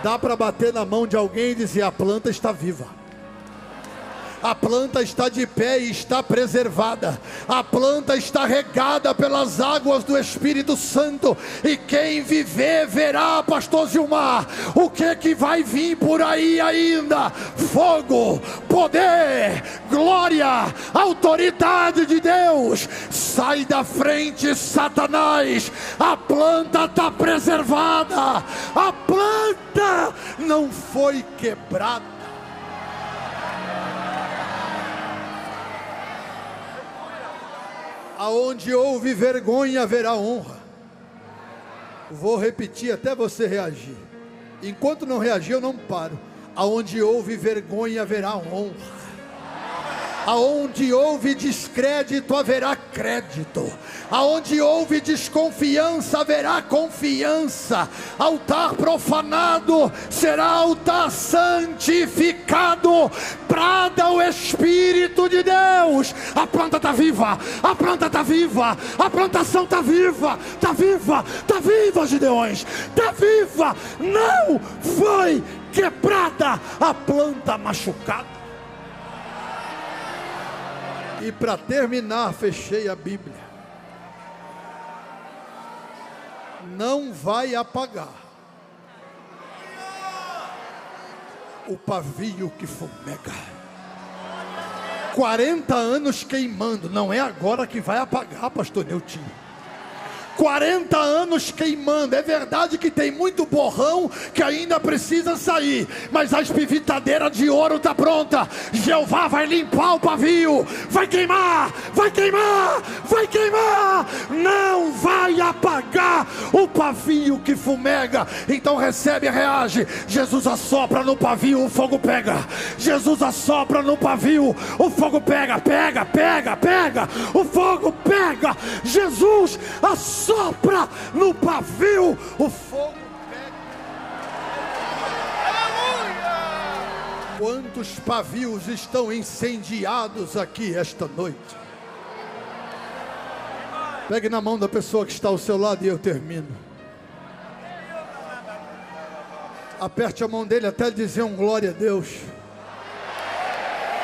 Dá para bater na mão de alguém e dizer: a planta está viva, a planta está de pé e está preservada, a planta está regada pelas águas do Espírito Santo, e quem viver verá, pastor Zilmar, o que vai vir por aí ainda: fogo, poder, glória, autoridade de Deus. Sai da frente, Satanás, a planta está preservada, a planta não foi quebrada. Aonde houve vergonha, haverá honra. Vou repetir até você reagir. Enquanto não reagir, eu não paro. Aonde houve vergonha, haverá honra. Aonde houve descrédito, haverá crédito. Aonde houve desconfiança, haverá confiança. Altar profanado será altar santificado. Prada o Espírito de Deus. A planta está viva, a planta está viva, a plantação está viva, está viva, está viva, Gideões, está viva. Não foi quebrada a planta machucada. E para terminar, fechei a Bíblia. Não vai apagar o pavio que fumega. 40 anos queimando, não é agora que vai apagar, pastor Neutinho. 40 anos queimando. É verdade que tem muito borrão que ainda precisa sair, mas a espivitadeira de ouro está pronta. Jeová vai limpar o pavio. Vai queimar, vai queimar, vai queimar. Não vai apagar o pavio que fumega. Então recebe e reage. Jesus assopra no pavio, o fogo pega. Jesus assopra no pavio, o fogo pega. Pega, pega, pega. O fogo pega. Jesus assopra no pavio, o fogo pega. Quantos pavios estão incendiados aqui esta noite? Pegue na mão da pessoa que está ao seu lado e eu termino. Aperte a mão dele até dizer um glória a Deus.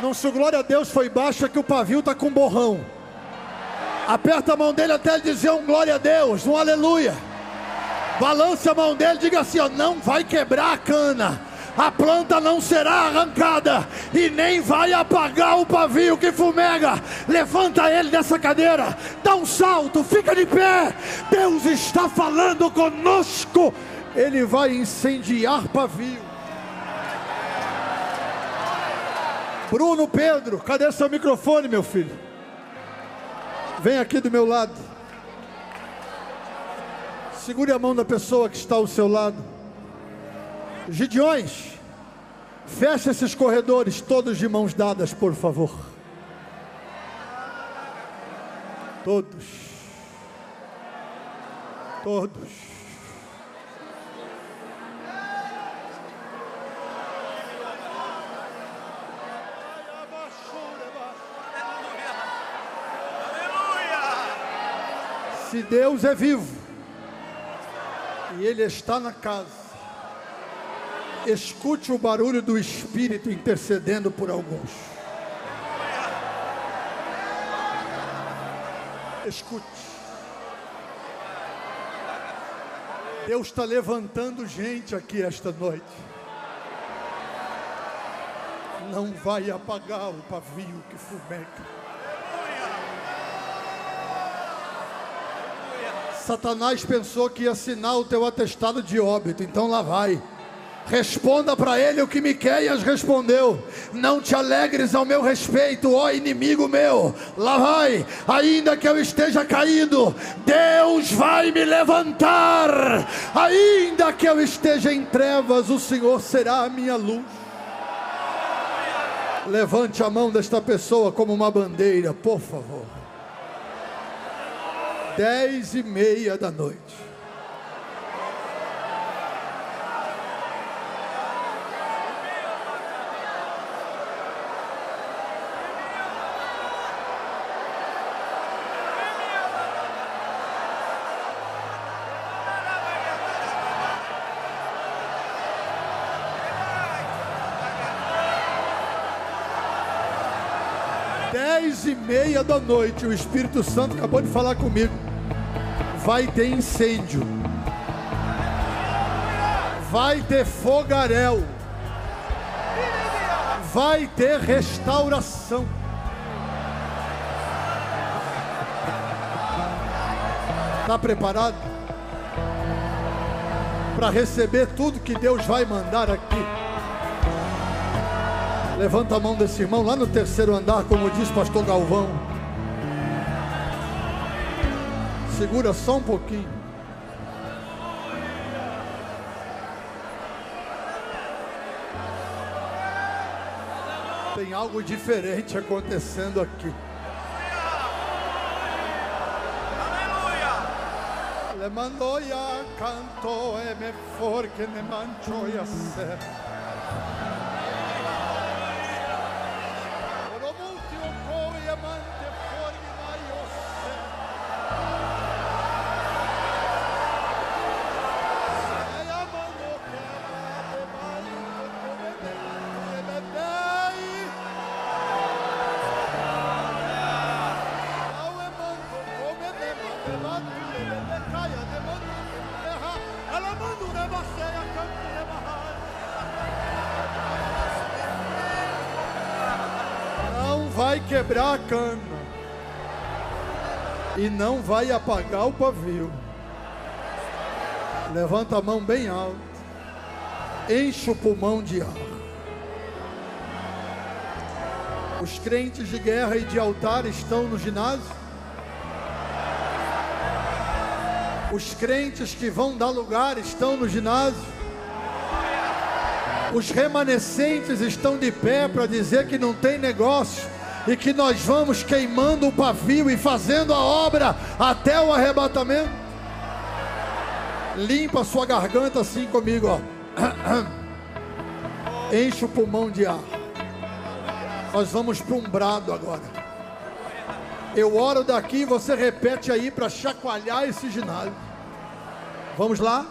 Não, se o glória a Deus foi baixo, é que o pavio está com borrão. Aperta a mão dele até ele dizer um glória a Deus, um aleluia. Balance a mão dele, diga assim: ó, não vai quebrar a cana, a planta não será arrancada e nem vai apagar o pavio que fumega. Levanta ele dessa cadeira, dá um salto, fica de pé. Deus está falando conosco. Ele vai incendiar pavio. Bruno Pedro, cadê seu microfone, meu filho? Vem aqui do meu lado. Segure a mão da pessoa que está ao seu lado. Gideões, feche esses corredores todos de mãos dadas, por favor. Todos. Todos. Se Deus é vivo e Ele está na casa, escute o barulho do Espírito intercedendo por alguns. Escute. Deus está levantando gente aqui esta noite. Não vai apagar o pavio que fumega. Satanás pensou que ia assinar o teu atestado de óbito, então lá vai. Responda para ele o que Miqueias respondeu: não te alegres ao meu respeito, ó inimigo meu. Lá vai, ainda que eu esteja caído, Deus vai me levantar. Ainda que eu esteja em trevas, o Senhor será a minha luz. Levante a mão desta pessoa como uma bandeira, por favor. 10:30 da noite. Dez e meia da noite, o Espírito Santo acabou de falar comigo. Vai ter incêndio, vai ter fogaréu, vai ter restauração. Está preparado para receber tudo que Deus vai mandar aqui? Levanta a mão desse irmão lá no terceiro andar, como diz pastor Galvão. Segura só um pouquinho. Tem algo diferente acontecendo aqui. Le mandoia canto e me forche ne manchoia se. Não vai quebrar a cana e não vai apagar o pavio. Levanta a mão bem alto, enche o pulmão de ar. Os crentes de guerra e de altar estão no ginásio. Os crentes que vão dar lugar estão no ginásio. Os remanescentes estão de pé para dizer que não tem negócio e que nós vamos queimando o pavio e fazendo a obra até o arrebatamento. Limpa a sua garganta assim comigo, ó. Enche o pulmão de ar. Nós vamos para um brado agora. Eu oro daqui, você repete aí para chacoalhar esse ginásio. Vamos lá?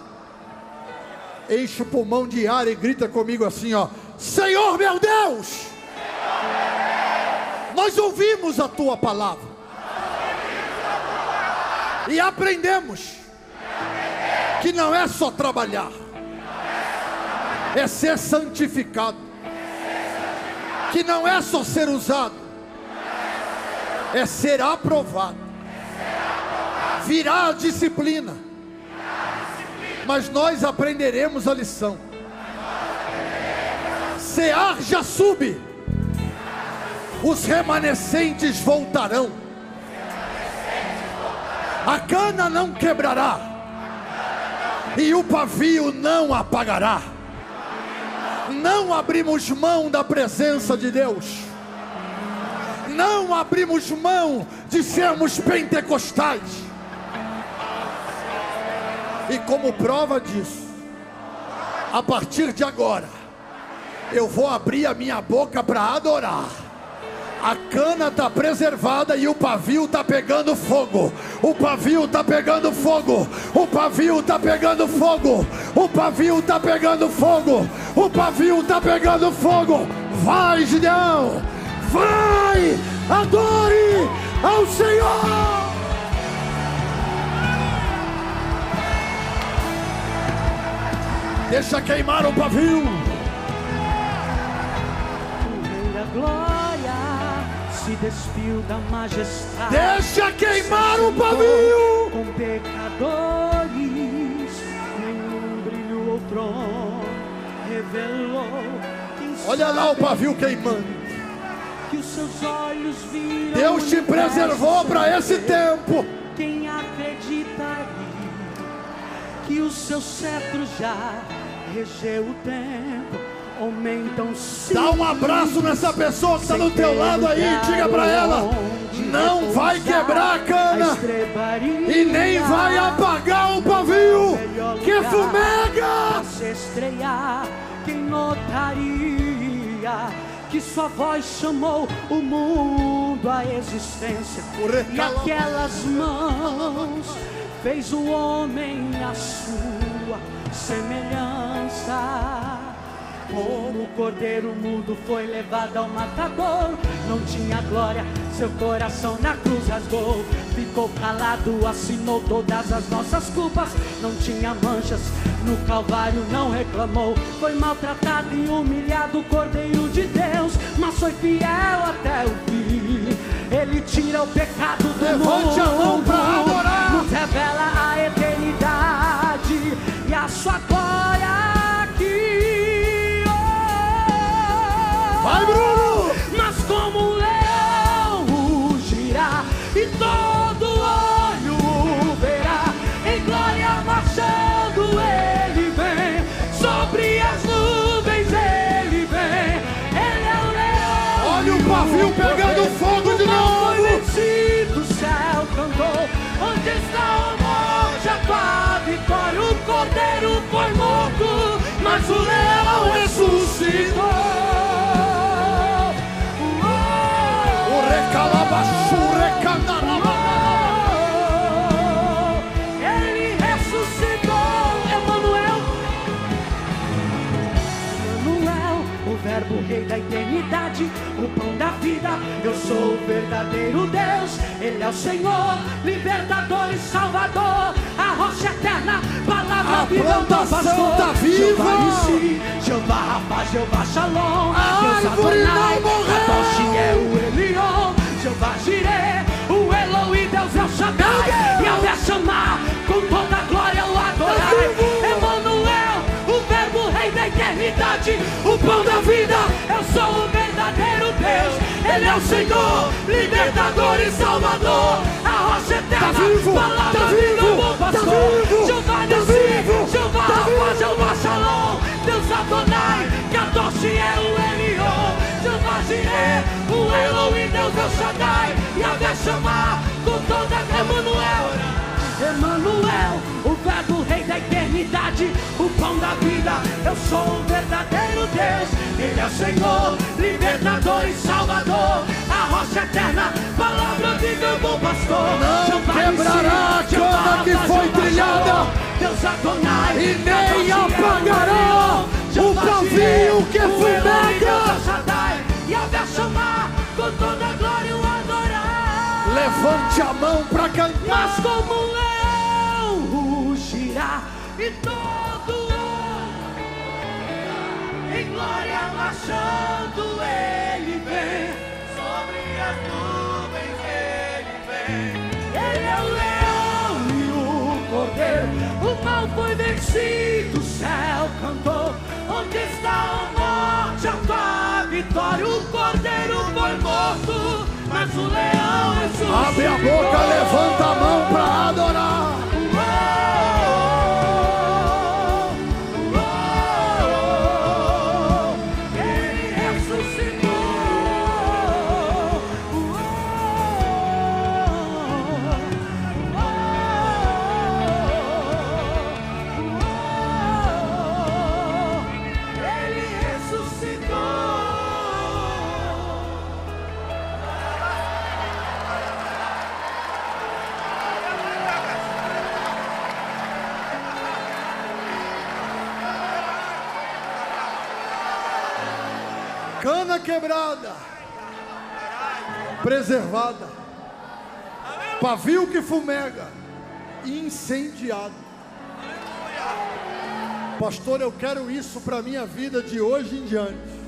Enche o pulmão de ar e grita comigo assim, ó: Senhor meu Deus, nós ouvimos a tua palavra e aprendemos que não é só trabalhar, é ser santificado, que não é só ser usado, é ser aprovado, virá a disciplina, mas nós aprenderemos a lição. Sear já sube, os remanescentes voltarão, a cana não quebrará e o pavio não apagará. Não abrimos mão da presença de Deus, não abrimos mão de sermos pentecostais. E como prova disso, a partir de agora, eu vou abrir a minha boca para adorar. A cana está preservada e o pavio está pegando fogo. O pavio está pegando fogo. O pavio está pegando fogo. O pavio está pegando fogo. O pavio está pegando fogo. Vai, Gideão! Vai! Adore ao Senhor! Deixa queimar o pavio. Glória se despiu da majestade. Deixa queimar o pavio. Com pecadores, nenhum brilho ou trono revelou. Olha lá o pavio queimando. Que os seus olhos viram. Deus te preservou para esse tempo. Quem acreditaria que o seu cetro já regeu o tempo? Dá um abraço nessa pessoa que está do teu lado aí, diga para ela: não vai quebrar a cana e nem vai apagar o pavio que fumega. Se estrear, quem notaria que sua voz chamou o mundo à existência? E aquelas mãos fez o homem à sua semelhança. Como o cordeiro mudo foi levado ao matador, não tinha glória, seu coração na cruz rasgou. Ficou calado, assinou todas as nossas culpas. Não tinha manchas, no Calvário não reclamou. Foi maltratado e humilhado, o Cordeiro de Deus, mas foi fiel até o fim. Ele tira o pecado do Levante mundo. a mão para adorar. Nos revela a eternidade e a sua glória. Vai, Bruno! Mas como um leão rugirá e todo olho o verá, em glória marchando ele vem, sobre as nuvens ele vem. Ele é o leão. Olha o pavio pegando fogo de novo. Foi vencido, o céu cantou. Onde está o monte, a tua vitória? O cordeiro foi morto, mas o leão ressuscitou. Ele ressuscitou, Emanuel. Emanuel, o verbo rei da eternidade, o pão da vida. Eu sou o verdadeiro Deus. Ele é o Senhor, libertador e salvador, a rocha eterna, palavra viva, plantação da viva. Jeová Rafa, Jeová Shalom, Deus Adonai, Kadosh é o Elion, Jeová Jireh, o Elohim, Deus é o Shaddai, e ao me chamar, com toda a glória o adorai. Emanuel, o verbo rei da eternidade, o pão da vida. Eu sou o verdadeiro Deus. Ele é o Senhor, libertador e salvador, a rocha eterna, palavra viva, bom pastor. Jeová Nissi, Jeová Rafa, Jeová Shalom, Deus Adonai, Kadosh é o Elion, Jeová Jireh, o Elohim, Deus é o Shaddai, e ao me chamar, com toda a Emanuel. Emanuel, o verbo rei da eternidade, o pão da vida. Eu sou o verdadeiro Deus. Ele é o Senhor, libertador e salvador, a rocha eterna, palavra viva, bom pastor. Não quebrará a cana que foi trilhada, Deus Adonai, e nem apagará o pavio que fumega. E ao me chamar, com toda a glória o adorar. Levante a mão para cantar. Mas como um leão rugirá e todo em glória marchando ele vem, sobre as nuvens ele vem. Ele é o leão e o cordeiro, o mal foi vencido, o céu cantou. Onde está a morte, a tua vitória? O cordeiro foi morto, mas o leão ressuscitou. Abre a boca, levanta a mão para adorar. Ele ressuscitou. cana quebrada, preservada, pavio que fumega, incendiado. Pastor, eu quero isso para a minha vida de hoje em diante.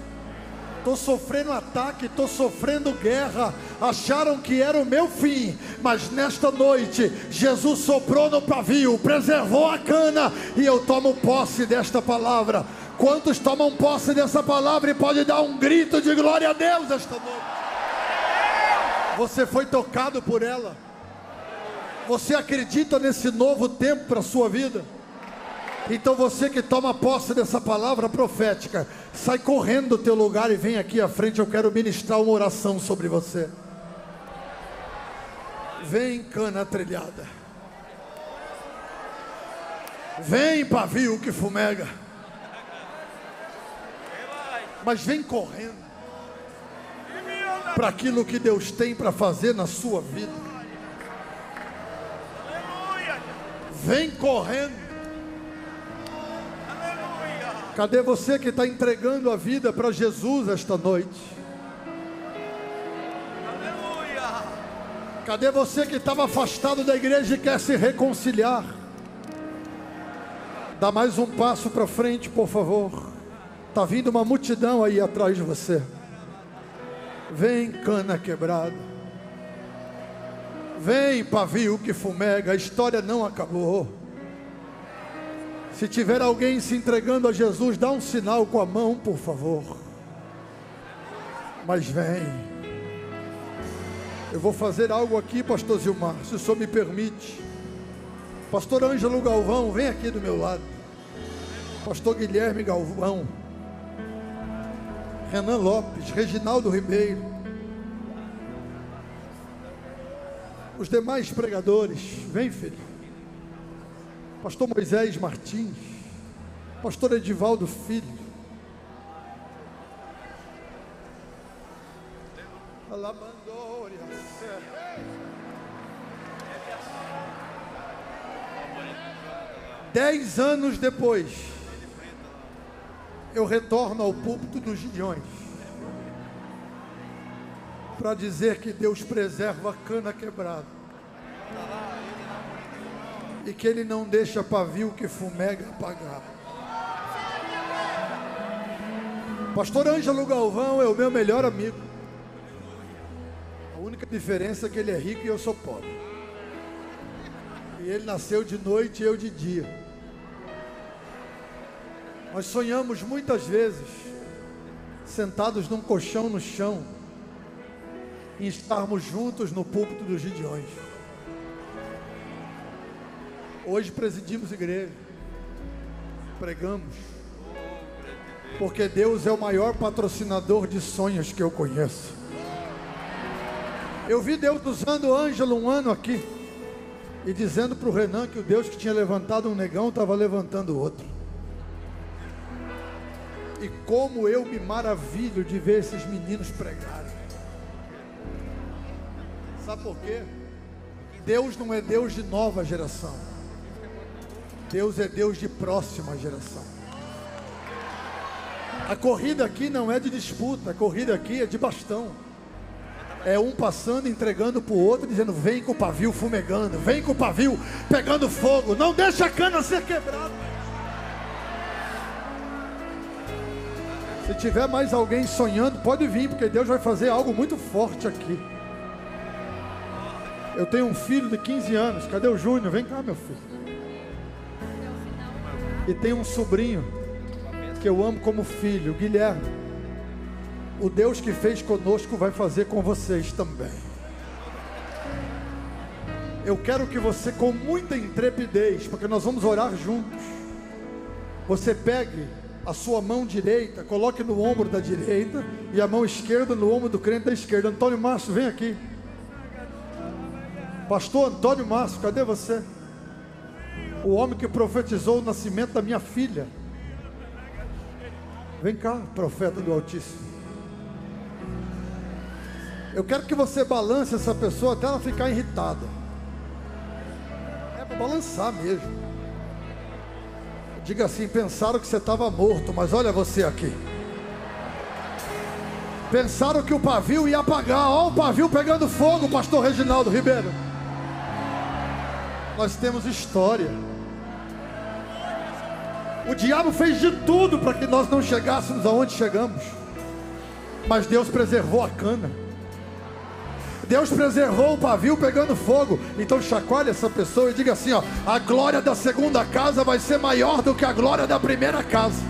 Estou sofrendo ataque, estou sofrendo guerra. Acharam que era o meu fim, mas nesta noite Jesus soprou no pavio, preservou a cana, e eu tomo posse desta palavra. Quantos tomam posse dessa palavra e pode dar um grito de glória a Deus esta noite? Você foi tocado por ela? Você acredita nesse novo tempo para a sua vida? Então você que toma posse dessa palavra profética, sai correndo do teu lugar e vem aqui à frente. Eu quero ministrar uma oração sobre você. Vem, cana trilhada. Vem, pavio que fumega. Mas vem correndo para aquilo que Deus tem para fazer na sua vida. Vem correndo. Cadê você que está entregando a vida para Jesus esta noite? Cadê você que estava afastado da igreja e quer se reconciliar? Dá mais um passo para frente, por favor. Está vindo uma multidão aí atrás de você. Vem, cana quebrada. Vem, pavio que fumega. A história não acabou. Se tiver alguém se entregando a Jesus, dá um sinal com a mão, por favor. Mas vem. Eu vou fazer algo aqui, pastor Zilmar, se o senhor me permite. Pastor Ângelo Galvão, vem aqui do meu lado. Pastor Guilherme Galvão, Renan Lopes, Reginaldo Ribeiro, os demais pregadores, vem, filho. Pastor Moisés Martins, pastor Edivaldo Filho, Alabandória, 10 anos depois, eu retorno ao púlpito dos Gideões para dizer que Deus preserva a cana quebrada e que Ele não deixa pavio que fumega apagar. Pastor Ângelo Galvão é o meu melhor amigo. A única diferença é que ele é rico e eu sou pobre. E ele nasceu de noite e eu de dia. Nós sonhamos muitas vezes, sentados num colchão no chão, em estarmos juntos no púlpito dos Gideões. Hoje presidimos igreja, pregamos, porque Deus é o maior patrocinador de sonhos que eu conheço. Eu vi Deus usando o Ângelo um ano aqui, e dizendo para o Renan que o Deus que tinha levantado um negão estava levantando outro. E como eu me maravilho de ver esses meninos pregarem. Sabe por quê? Deus não é Deus de nova geração. Deus é Deus de próxima geração. A corrida aqui não é de disputa, a corrida aqui é de bastão. É um passando, entregando para o outro, dizendo: vem com o pavio fumegando, vem com o pavio pegando fogo, não deixa a cana ser quebrada. Se tiver mais alguém sonhando, pode vir, porque Deus vai fazer algo muito forte aqui. Eu tenho um filho de 15 anos, cadê o Júnior? Vem cá, meu filho. E tem um sobrinho que eu amo como filho, Guilherme. O Deus que fez conosco vai fazer com vocês também. Eu quero que você, com muita intrepidez, porque nós vamos orar juntos, você pegue a sua mão direita, coloque no ombro da direita e a mão esquerda no ombro do crente da esquerda. Antônio Márcio, vem aqui. Pastor Antônio Márcio, cadê você? O homem que profetizou o nascimento da minha filha. Vem cá, profeta do Altíssimo. Eu quero que você balance essa pessoa até ela ficar irritada. É para balançar mesmo. Diga assim: pensaram que você estava morto, mas olha você aqui. Pensaram que o pavio ia apagar. Olha o pavio pegando fogo, pastor Reginaldo Ribeiro. Nós temos história. O diabo fez de tudo para que nós não chegássemos aonde chegamos. Mas Deus preservou a cana. Deus preservou o pavio pegando fogo. Então chacoalhe essa pessoa e diga assim, ó: a glória da segunda casa vai ser maior do que a glória da primeira casa.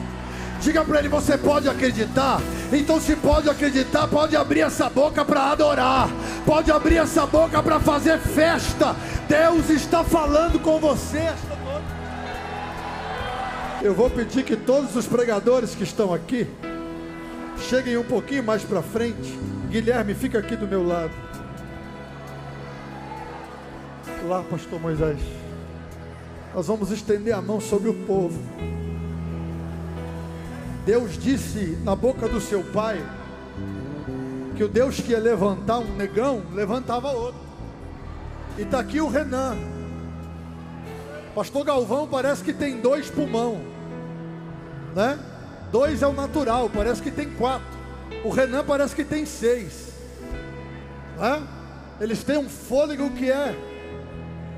Diga para ele: você pode acreditar? Então, se pode acreditar, pode abrir essa boca para adorar, pode abrir essa boca para fazer festa. Deus está falando com você esta noite. Eu vou pedir que todos os pregadores que estão aqui cheguem um pouquinho mais para frente. Guilherme, fica aqui do meu lado. Lá, pastor Moisés. Nós vamos estender a mão sobre o povo. Deus disse na boca do seu pai que o Deus que ia levantar um negão, levantava outro. E está aqui o Renan. Pastor Galvão parece que tem 2 pulmão, né? 2 é o natural, parece que tem 4. O Renan parece que tem 6, né? Eles têm um fôlego que é...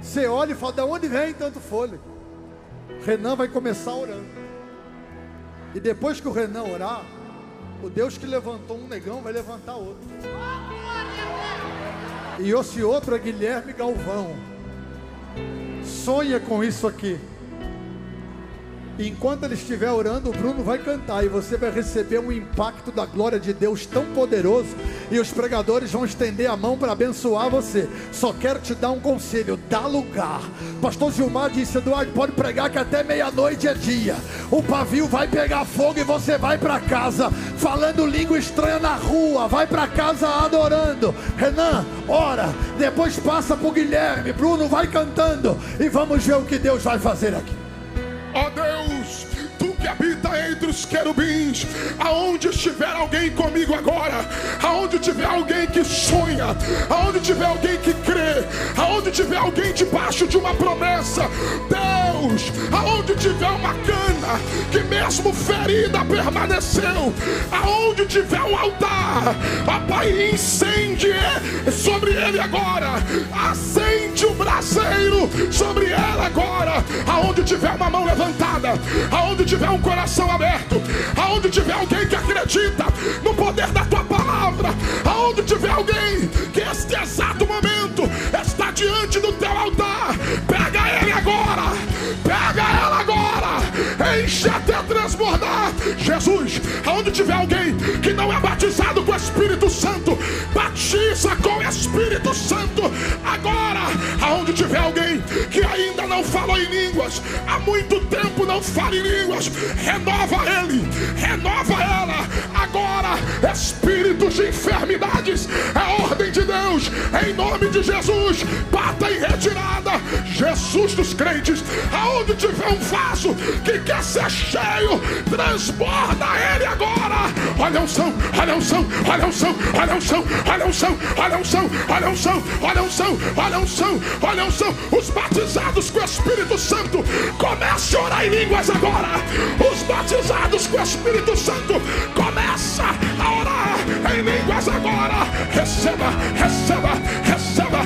Você olha e fala: de onde vem tanto fôlego? Renan vai começar orando. E depois que o Renan orar, o Deus que levantou um negão vai levantar outro. E esse outro é Guilherme Galvão. Sonha com isso aqui. E enquanto ele estiver orando, o Bruno vai cantar. E você vai receber um impacto da glória de Deus tão poderoso. E os pregadores vão estender a mão para abençoar você. Só quero te dar um conselho: dá lugar. Pastor Gilmar disse: Eduardo, pode pregar que até meia-noite é dia. O pavio vai pegar fogo e você vai para casa falando língua estranha na rua. Vai para casa adorando. Renan, ora. Depois passa para o Guilherme. Bruno vai cantando. E vamos ver o que Deus vai fazer aqui. Ó Deus, Tu que habita entre os querubins, aonde estiver alguém comigo agora, aonde tiver alguém que sonha, aonde tiver alguém que crê, aonde tiver alguém debaixo de uma promessa, Deus, aonde tiver uma cana que mesmo ferida permaneceu, aonde tiver um altar, papai, incende sobre ele agora, acende o braseiro sobre ela agora, aonde tiver uma mão levantada, aonde tiver um coração aberto, aonde tiver alguém que acredita no poder da tua palavra, aonde tiver alguém que este exato momento está diante do teu altar, pega ele agora, pega ela agora, enche até transbordar. Jesus, aonde tiver alguém que não é batizado com o Espírito Santo, batiza com o Espírito Santo agora. Aonde tiver alguém que ainda não falou em línguas, há muito tempo não fala em línguas, renova ele, renova ela agora. Espíritos de enfermidades, é ordem de Deus, em nome de Jesus, bata em retirada. Jesus dos crentes, aonde tiver um vaso que quer ser cheio, transborda ele agora. Olha a unção, olha a unção, olha a unção, olha a unção, olha a unção, olha a unção, olha a unção, olha a unção, olha a unção, olha a unção. Os batizados com o Espírito Santo, comece a orar em línguas agora. Os batizados com o Espírito Santo, começa a orar em línguas agora. Receba, receba, receba,